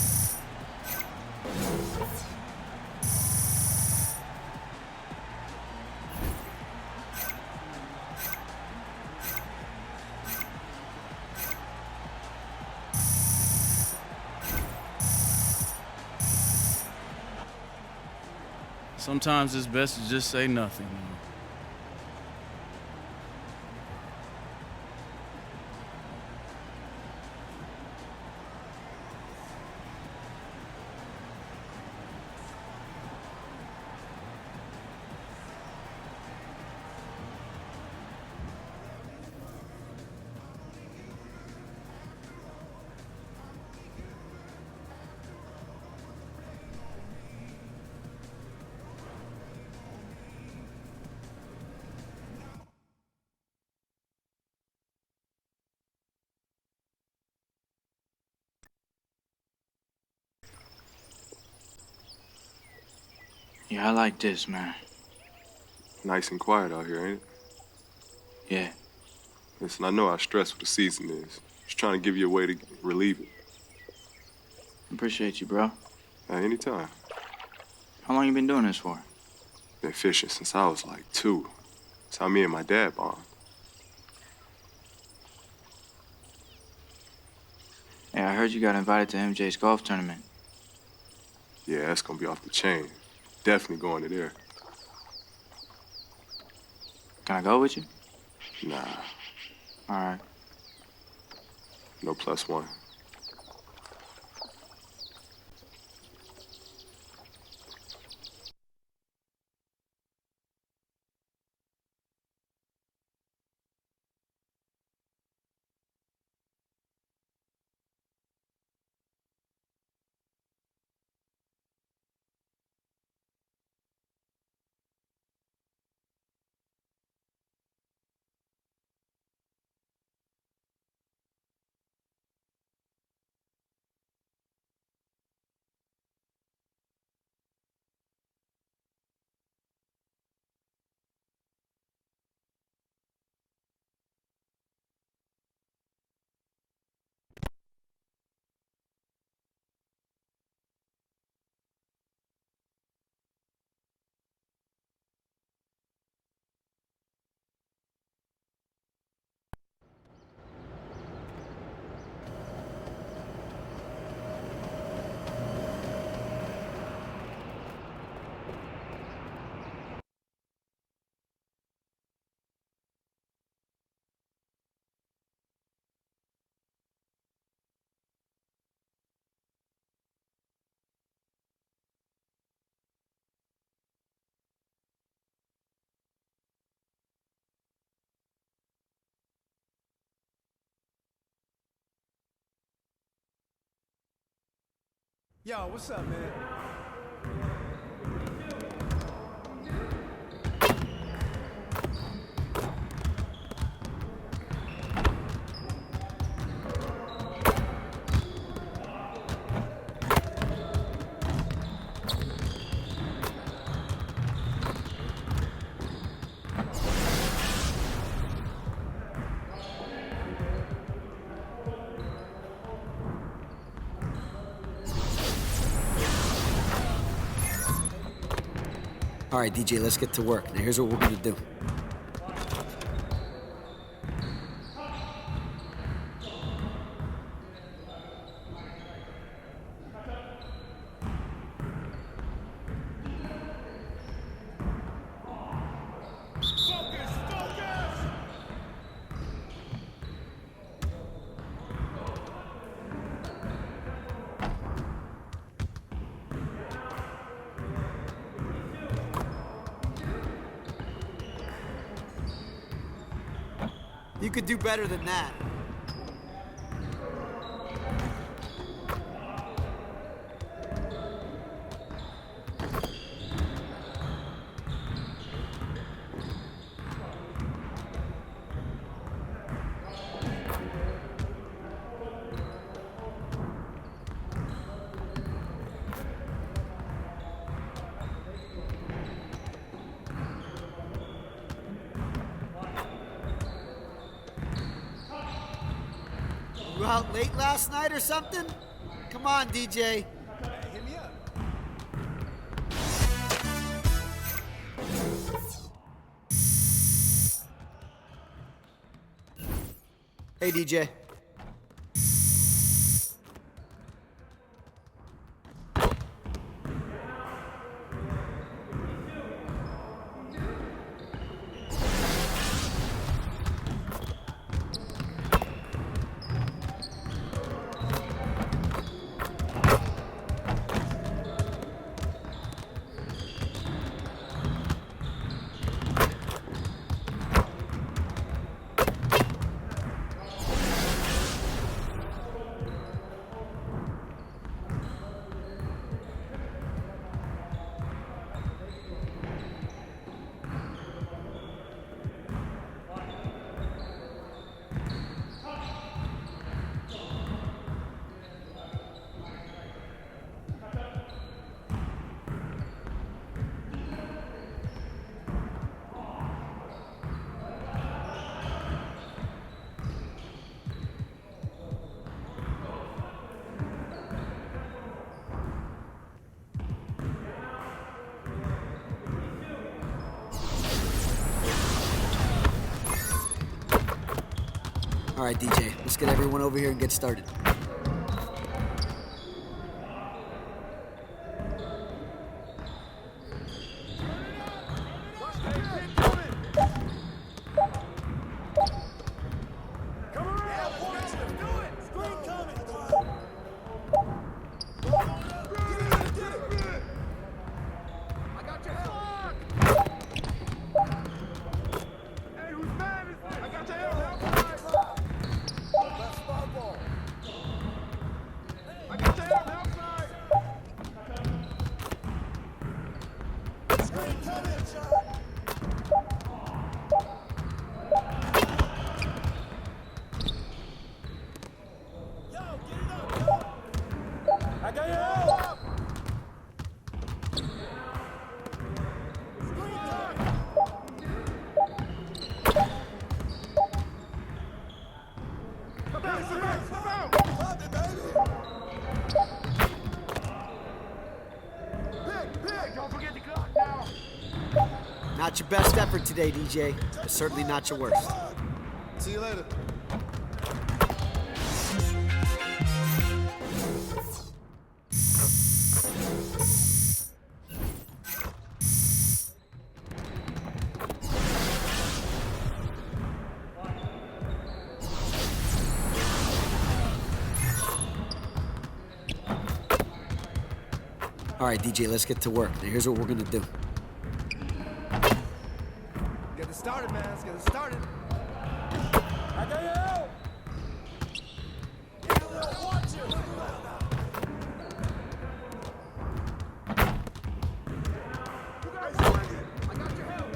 Sometimes it's best to just say nothing. Yeah, I like this, man. Nice and quiet out here, ain't it? Yeah. Listen, I know how stressful the season is. Just trying to give you a way to relieve it. Appreciate you, bro. Anytime. How long you been doing this for? Been fishing since I was like 2. That's how me and my dad bond. Hey, I heard you got invited to MJ's golf tournament. Yeah, that's gonna be off the chain. Definitely going to there. Can I go with you? Nah, All right. no +1. Yo, what's up, man? All right, DJ, let's get to work. Now, here's what we're gonna do. You could do better than that. You out late last night or something? Come on, DJ. Hit me up. Hey, DJ. All right, DJ, let's get everyone over here and get started. Not your best effort today, DJ, but certainly not your worst. See you later. All right, DJ, let's get to work. Now, here's what we're gonna do. Get it started, man. Let's get it started. I got you. Watch it. You guys swing it. I got your help.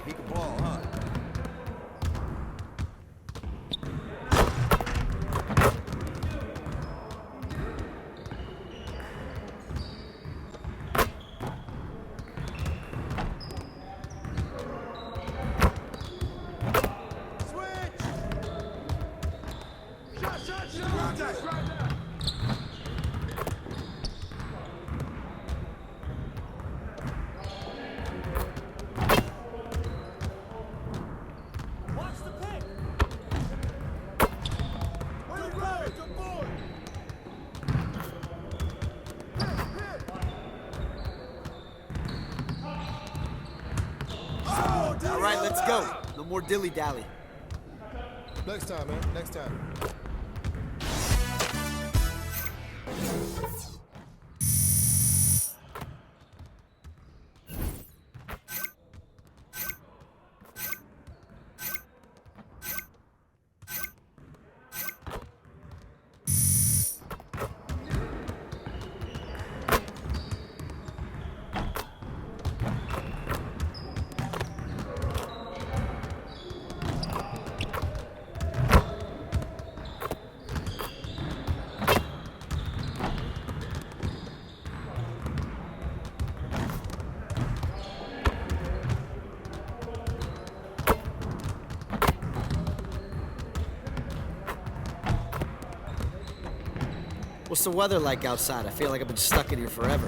He can ball, huh? All right, let's go. No more dilly-dally. Next time, man. Next time. What's the weather like outside? I feel like I've been stuck in here forever.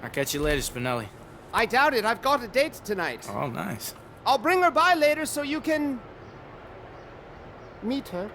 I'll catch you later, Spinelli. I doubt it. I've got a date tonight. Oh, nice. I'll bring her by later so you can meet her.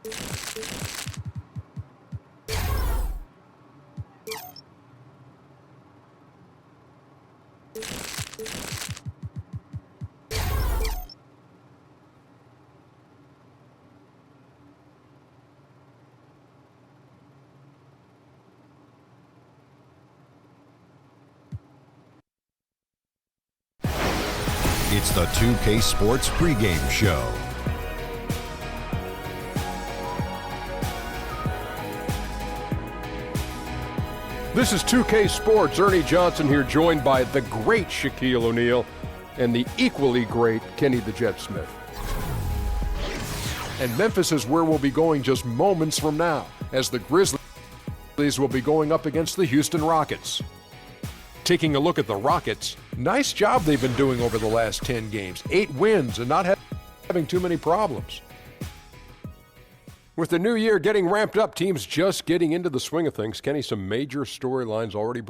It's the 2K Sports pregame show. This is 2K Sports. Ernie Johnson here, joined by the great Shaquille O'Neal and the equally great Kenny the Jet Smith. And Memphis is where we'll be going just moments from now, as the Grizzlies will be going up against the Houston Rockets. Taking a look at the Rockets, nice job they've been doing over the last 10 games. 8 wins and not having too many problems. With the new year getting ramped up, teams just getting into the swing of things. Kenny, some major storylines already.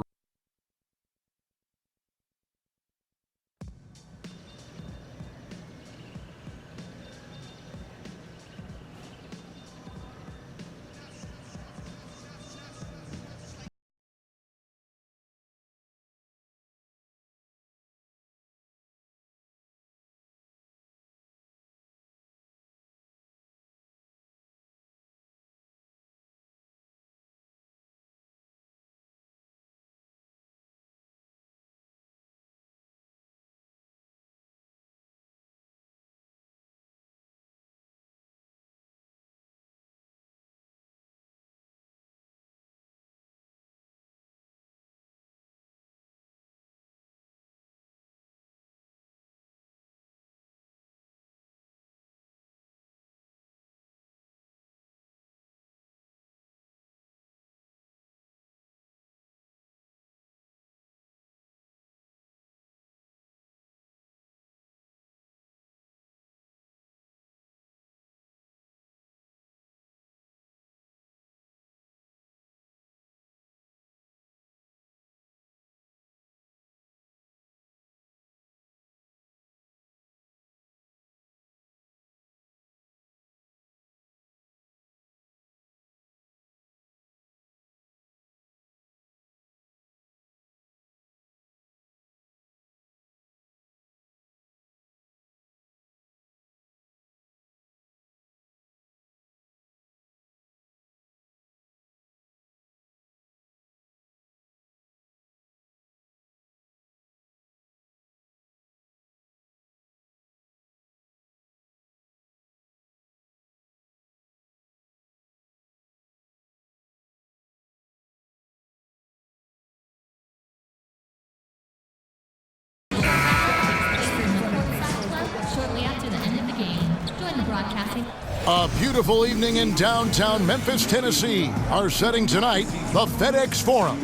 A beautiful evening in downtown Memphis, Tennessee. Our setting tonight, the FedEx Forum.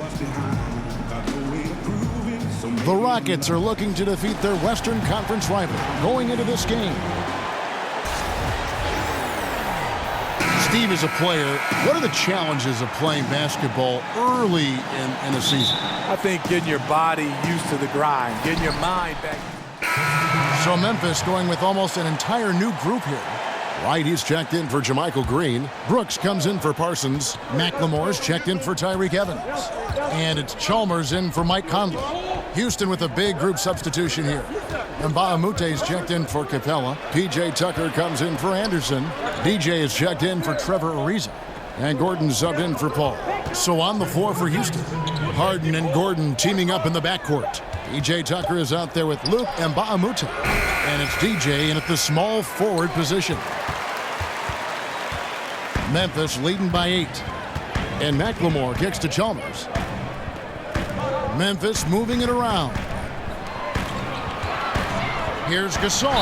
The Rockets are looking to defeat their Western Conference rival going into this game. Steve is a player. What are the challenges of playing basketball early in a season? I think getting your body used to the grind, getting your mind back. So Memphis going with almost an entire new group here. White, he's checked in for Jermichael Green. Brooks comes in for Parsons. McLemore's checked in for Tyreek Evans. And it's Chalmers in for Mike Conley. Houston with a big group substitution here. Mbaamute's checked in for Capella. P.J. Tucker comes in for Anderson. DJ is checked in for Trevor Ariza. And Gordon subbed in for Paul. So on the floor for Houston, Harden and Gordon teaming up in the backcourt. P.J. Tucker is out there with Luke Mbaamute. And it's DJ in at the small forward position. Memphis leading by 8. And McLemore kicks to Chalmers. Memphis moving it around. Here's Gasol.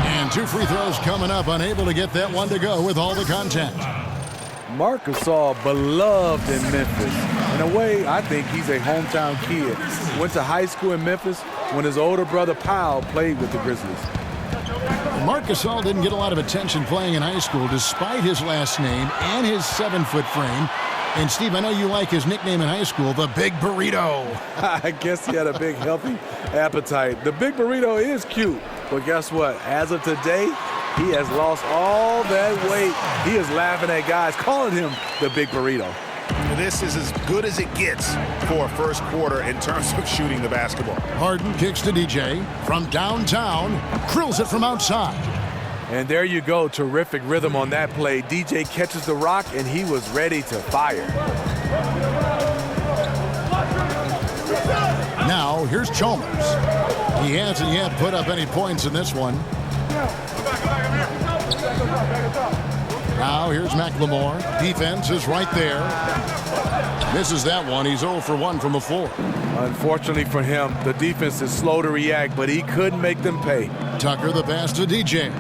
And 2 free throws coming up, unable to get that one to go with all the contact. Marc Gasol, beloved in Memphis. In a way, I think he's a hometown kid. Went to high school in Memphis when his older brother Powell played with the Grizzlies. Marc Gasol didn't get a lot of attention playing in high school despite his last name and his 7-foot frame. And Steve, I know you like his nickname in high school, the Big Burrito. I guess he had a big, healthy appetite. The Big Burrito is cute, but guess what? As of today, He has lost all that weight. He is laughing at guys, calling him the big burrito. This is as good as it gets for a first quarter in terms of shooting the basketball. Harden kicks to DJ from downtown, drills it from outside. And there you go, terrific rhythm on that play. DJ catches the rock, and he was ready to fire. Now, here's Chalmers. He hasn't yet put up any points in this one. Now, here's McLemore. Defense is right there. Misses that one. He's 0 for 1 from the floor. Unfortunately for him, the defense is slow to react, but he couldn't make them pay. Tucker the pass to DJ.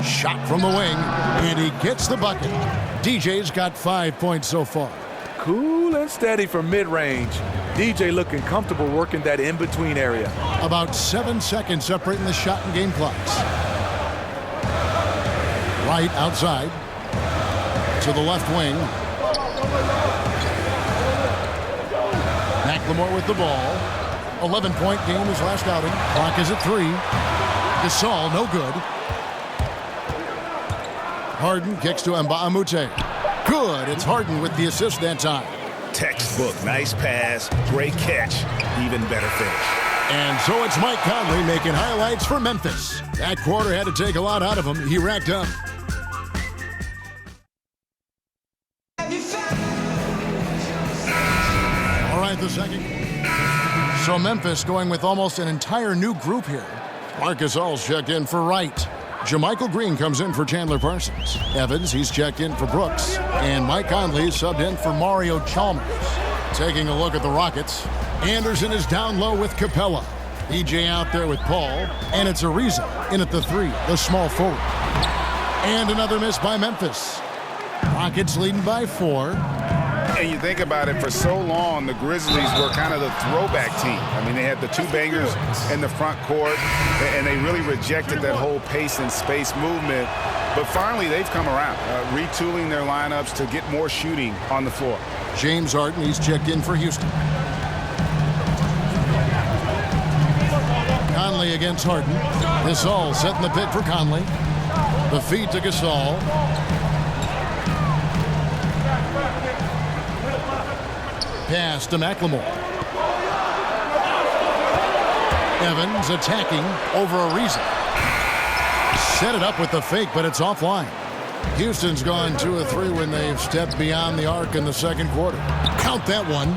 Shot from the wing, and he gets the bucket. DJ's got 5 points so far. Cool and steady from mid-range. DJ looking comfortable working that in-between area. About 7 seconds separating the shot and game clocks. Right outside to the left wing. McLemore with the ball. 11-point game his last outing. Clock is at 3. Gasol, no good. Harden kicks to Mbamute. Good. It's Harden with the assist that time. Textbook. Nice pass. Great catch. Even better finish. And so it's Mike Conley making highlights for Memphis. That quarter had to take a lot out of him. He racked up. All right, the second. So Memphis going with almost an entire new group here. Marcus All's checked in for Wright. Jermichael Green comes in for Chandler Parsons. Evans, he's checked in for Brooks. And Mike Conley subbed in for Mario Chalmers. Taking a look at the Rockets. Anderson is down low with Capella. EJ out there with Paul. And it's Ariza in at the 3, the small forward. And another miss by Memphis. Rockets leading by 4. And you think about it, for so long, the Grizzlies were kind of the throwback team. I mean, they had the 2 bangers in the front court, and they really rejected that whole pace and space movement. But finally, they've come around, retooling their lineups to get more shooting on the floor. James Harden, he's checked in for Houston. Conley against Harden. Gasol setting the pick for Conley. The feed to Gasol. Pass to McLemore. Evans attacking over Ariza. Set it up with the fake, but it's offline. Houston's gone 2 of 3 when they've stepped beyond the arc in the second quarter. Count that one.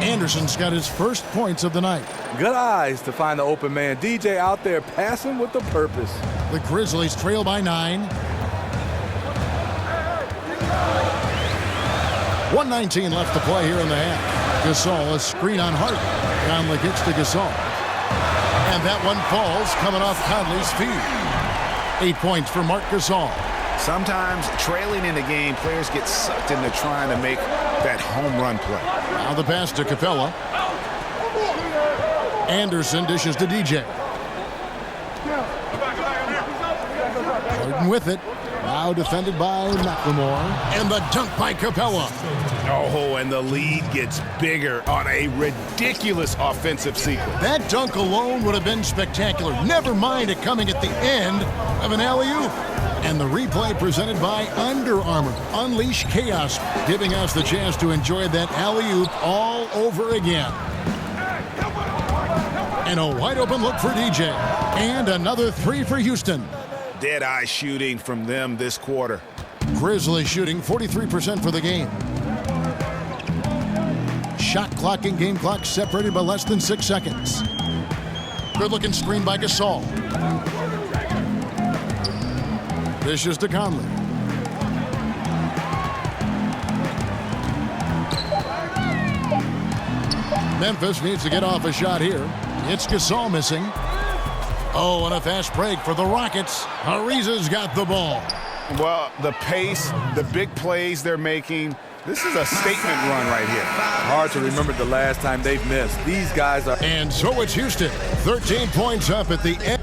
Anderson's got his first points of the night. Good eyes to find the open man. DJ out there passing with a purpose. The Grizzlies trail by 9. 1:19 left to play here in the half. Gasol, a screen on Harden. Conley kicks to Gasol. And that one falls, coming off Conley's feet. 8 points for Marc Gasol. Sometimes trailing in the game, players get sucked into trying to make that home run play. Now the pass to Capella. Anderson dishes to DJ. Harden with it. Now defended by McLemore. And the dunk by Capella. Oh, and the lead gets bigger on a ridiculous offensive sequence. That dunk alone would have been spectacular. Never mind it coming at the end of an alley-oop. And the replay presented by Under Armour. Unleash chaos, giving us the chance to enjoy that alley-oop all over again. And a wide-open look for DJ. And another 3 for Houston. Dead-eye shooting from them this quarter. Grizzlies shooting 43% for the game. Shot clock and game clock separated by less than 6 seconds. Good-looking screen by Gasol. Dishes to Conley. Memphis needs to get off a shot here. It's Gasol missing. Oh, and a fast break for the Rockets. Ariza's got the ball. Well, the pace, the big plays they're making, this is a statement run right here. Hard to remember the last time they've missed. These guys are... And so it's Houston. 13 points up at the end.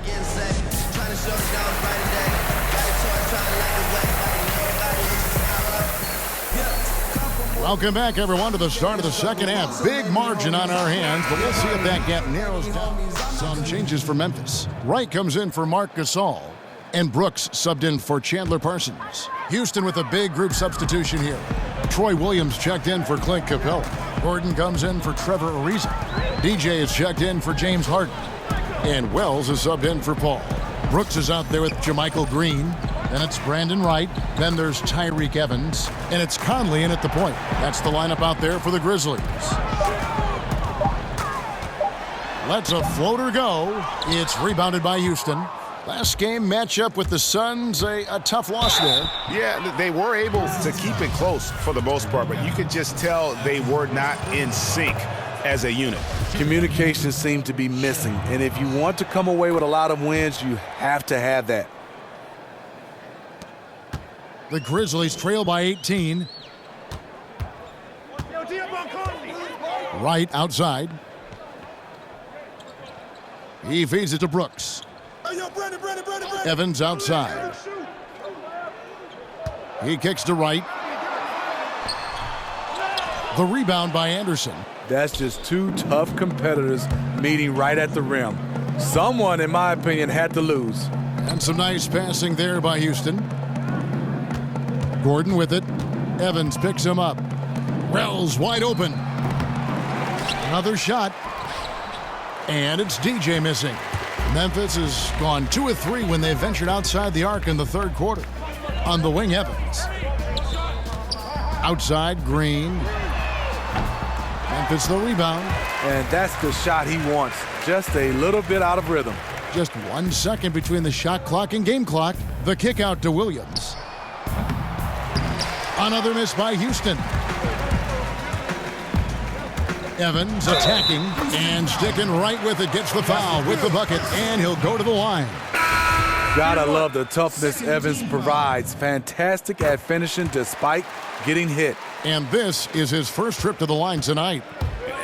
Welcome back, everyone, to the start of the second half. Big margin on our hands, but we'll see if that gap narrows down. Some changes for Memphis. Wright comes in for Marc Gasol. And Brooks subbed in for Chandler Parsons. Houston with a big group substitution here. Troy Williams checked in for Clint Capella. Gordon comes in for Trevor Ariza. DJ is checked in for James Harden. And Wells is subbed in for Paul. Brooks is out there with Jermichael Green. Then it's Brandon Wright. Then there's Tyreek Evans. And it's Conley in at the point. That's the lineup out there for the Grizzlies. Lets a floater go. It's rebounded by Houston. Last game matchup with the Suns, a tough loss there. Yeah, they were able to keep it close for the most part, but you could just tell they were not in sync as a unit. Communication seemed to be missing, and if you want to come away with a lot of wins, you have to have that. The Grizzlies trail by 18. Wright outside. He feeds it to Brooks. Evans outside. He kicks to Wright. The rebound by Anderson. That's just two tough competitors meeting right at the rim. Someone, in my opinion, had to lose. And some nice passing there by Houston. Gordon with it. Evans picks him up. Wells wide open. Another shot. And it's DJ missing. Memphis has gone 2 of 3 when they ventured outside the arc in the third quarter. On the wing, Evans. Outside, Green. Memphis the rebound. And that's the shot he wants. Just a little bit out of rhythm. Just 1 second between the shot clock and game clock. The kick out to Williams. Another miss by Houston. Evans attacking and sticking right with it. Gets the foul with the bucket, and he'll go to the line. Gotta love the toughness Evans provides. Fantastic at finishing despite getting hit. And this is his first trip to the line tonight.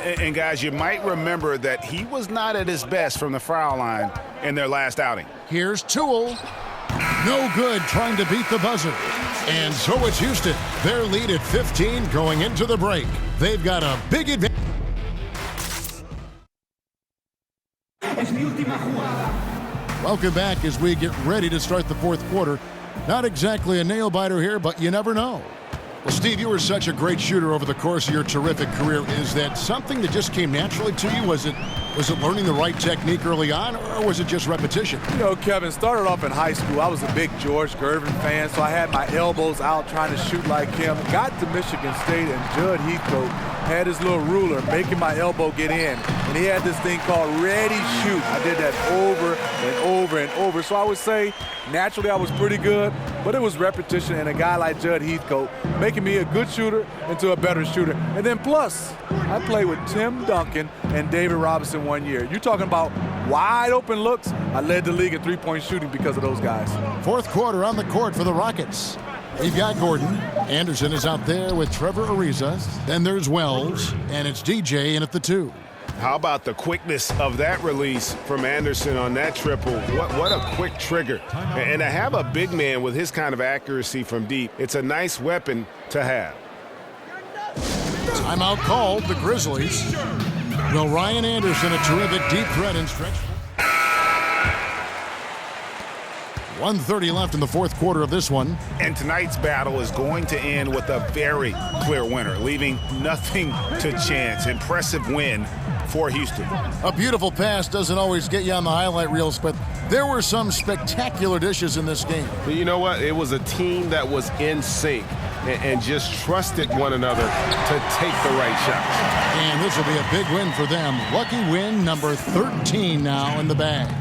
And guys, you might remember that he was not at his best from the foul line in their last outing. Here's Toole. No good trying to beat the buzzer. And so it's Houston. Their lead at 15 going into the break. They've got a big advantage. Welcome back as we get ready to start the fourth quarter. Not exactly a nail-biter here, but you never know. Well, Steve, you were such a great shooter over the course of your terrific career. Is that something that just came naturally to you? Was it learning the right technique early on, or was it just repetition? You know, Kevin, started off in high school. I was a big George Gervin fan, so I had my elbows out trying to shoot like him. Got to Michigan State, and Judd Heathcote had his little ruler making my elbow get in. And he had this thing called ready shoot. I did that over and over and over. So I would say naturally I was pretty good, but it was repetition and a guy like Judd Heathcote making me a good shooter into a better shooter. And then plus, I played with Tim Duncan and David Robinson 1 year. You're talking about wide open looks. I led the league in three-point shooting because of those guys. Fourth quarter on the court for the Rockets. We've got Gordon. Anderson is out there with Trevor Ariza. Then there's Wells, and it's DJ in at the 2. How about the quickness of that release from Anderson on that triple? What a quick trigger. And to have a big man with his kind of accuracy from deep, it's a nice weapon to have. Timeout called, the Grizzlies. Will Ryan Anderson, a terrific deep threat and stretch. 1:30 left in the fourth quarter of this one. And tonight's battle is going to end with a very clear winner, leaving nothing to chance. Impressive win for Houston. A beautiful pass doesn't always get you on the highlight reels, but there were some spectacular dishes in this game. You know what? It was a team that was in sync and just trusted one another to take the right shots. And this will be a big win for them. Lucky win number 13 now in the bag.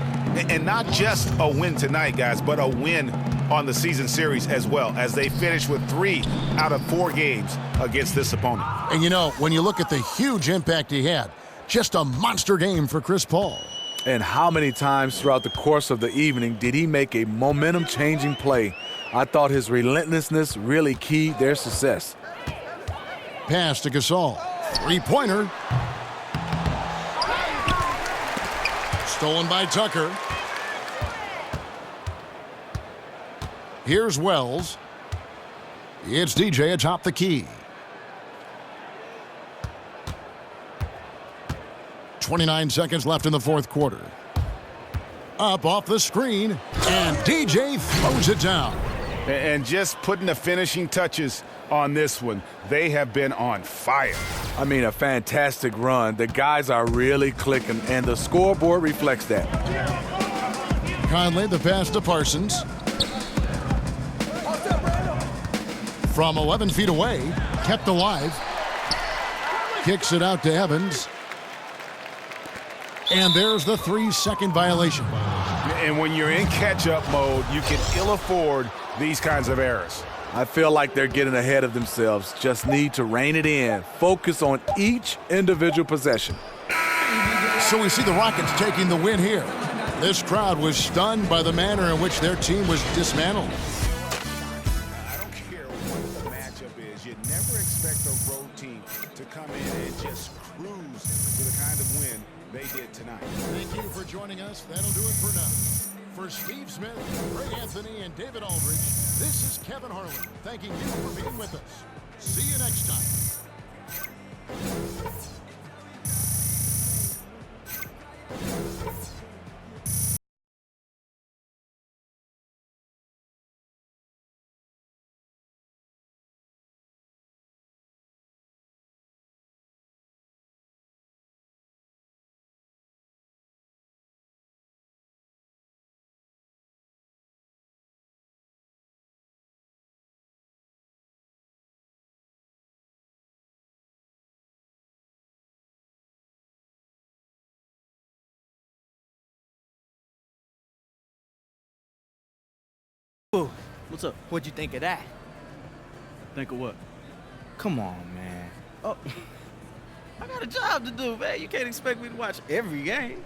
And not just a win tonight, guys, but a win on the season series as well, as they finish with 3 out of 4 games against this opponent. And you know, when you look at the huge impact he had, just a monster game for Chris Paul. And how many times throughout the course of the evening did he make a momentum-changing play? I thought his relentlessness really keyed their success. Pass to Gasol. Three-pointer. Stolen by Tucker. Here's Wells. It's DJ atop the key. 29 seconds left in the fourth quarter. up off the screen, and DJ throws it down. And just putting the finishing touches on this one. They have been on fire. I mean, a fantastic run. The guys are really clicking, and the scoreboard reflects that. Conley, the pass to Parsons. From 11 feet away, kept alive. Kicks it out to Evans. And there's the 3-second violation. And when you're in catch-up mode, you can ill afford these kinds of errors. I feel like they're getting ahead of themselves. Just need to rein it in. Focus on each individual possession. So we see the Rockets taking the win here. This crowd was stunned by the manner in which their team was dismantled. I don't care what the matchup is. You never expect a road team to come in and just cruise to the kind of win they did tonight. Thank you for joining us. That'll do it for now. For Steve Smith, Greg Anthony, and David Aldridge, this is Kevin Harlan thanking you for being with us. See you next time. What's up? What'd you think of that? Think of what? Come on, man. Oh, I got a job to do, man. You can't expect me to watch every game.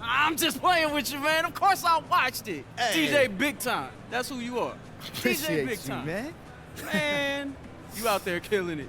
I'm just playing with you, man. Of course I watched it. Hey. DJ Big Time. That's who you are. DJ Appreciate Big you, Time. man. Man, you out there killing it.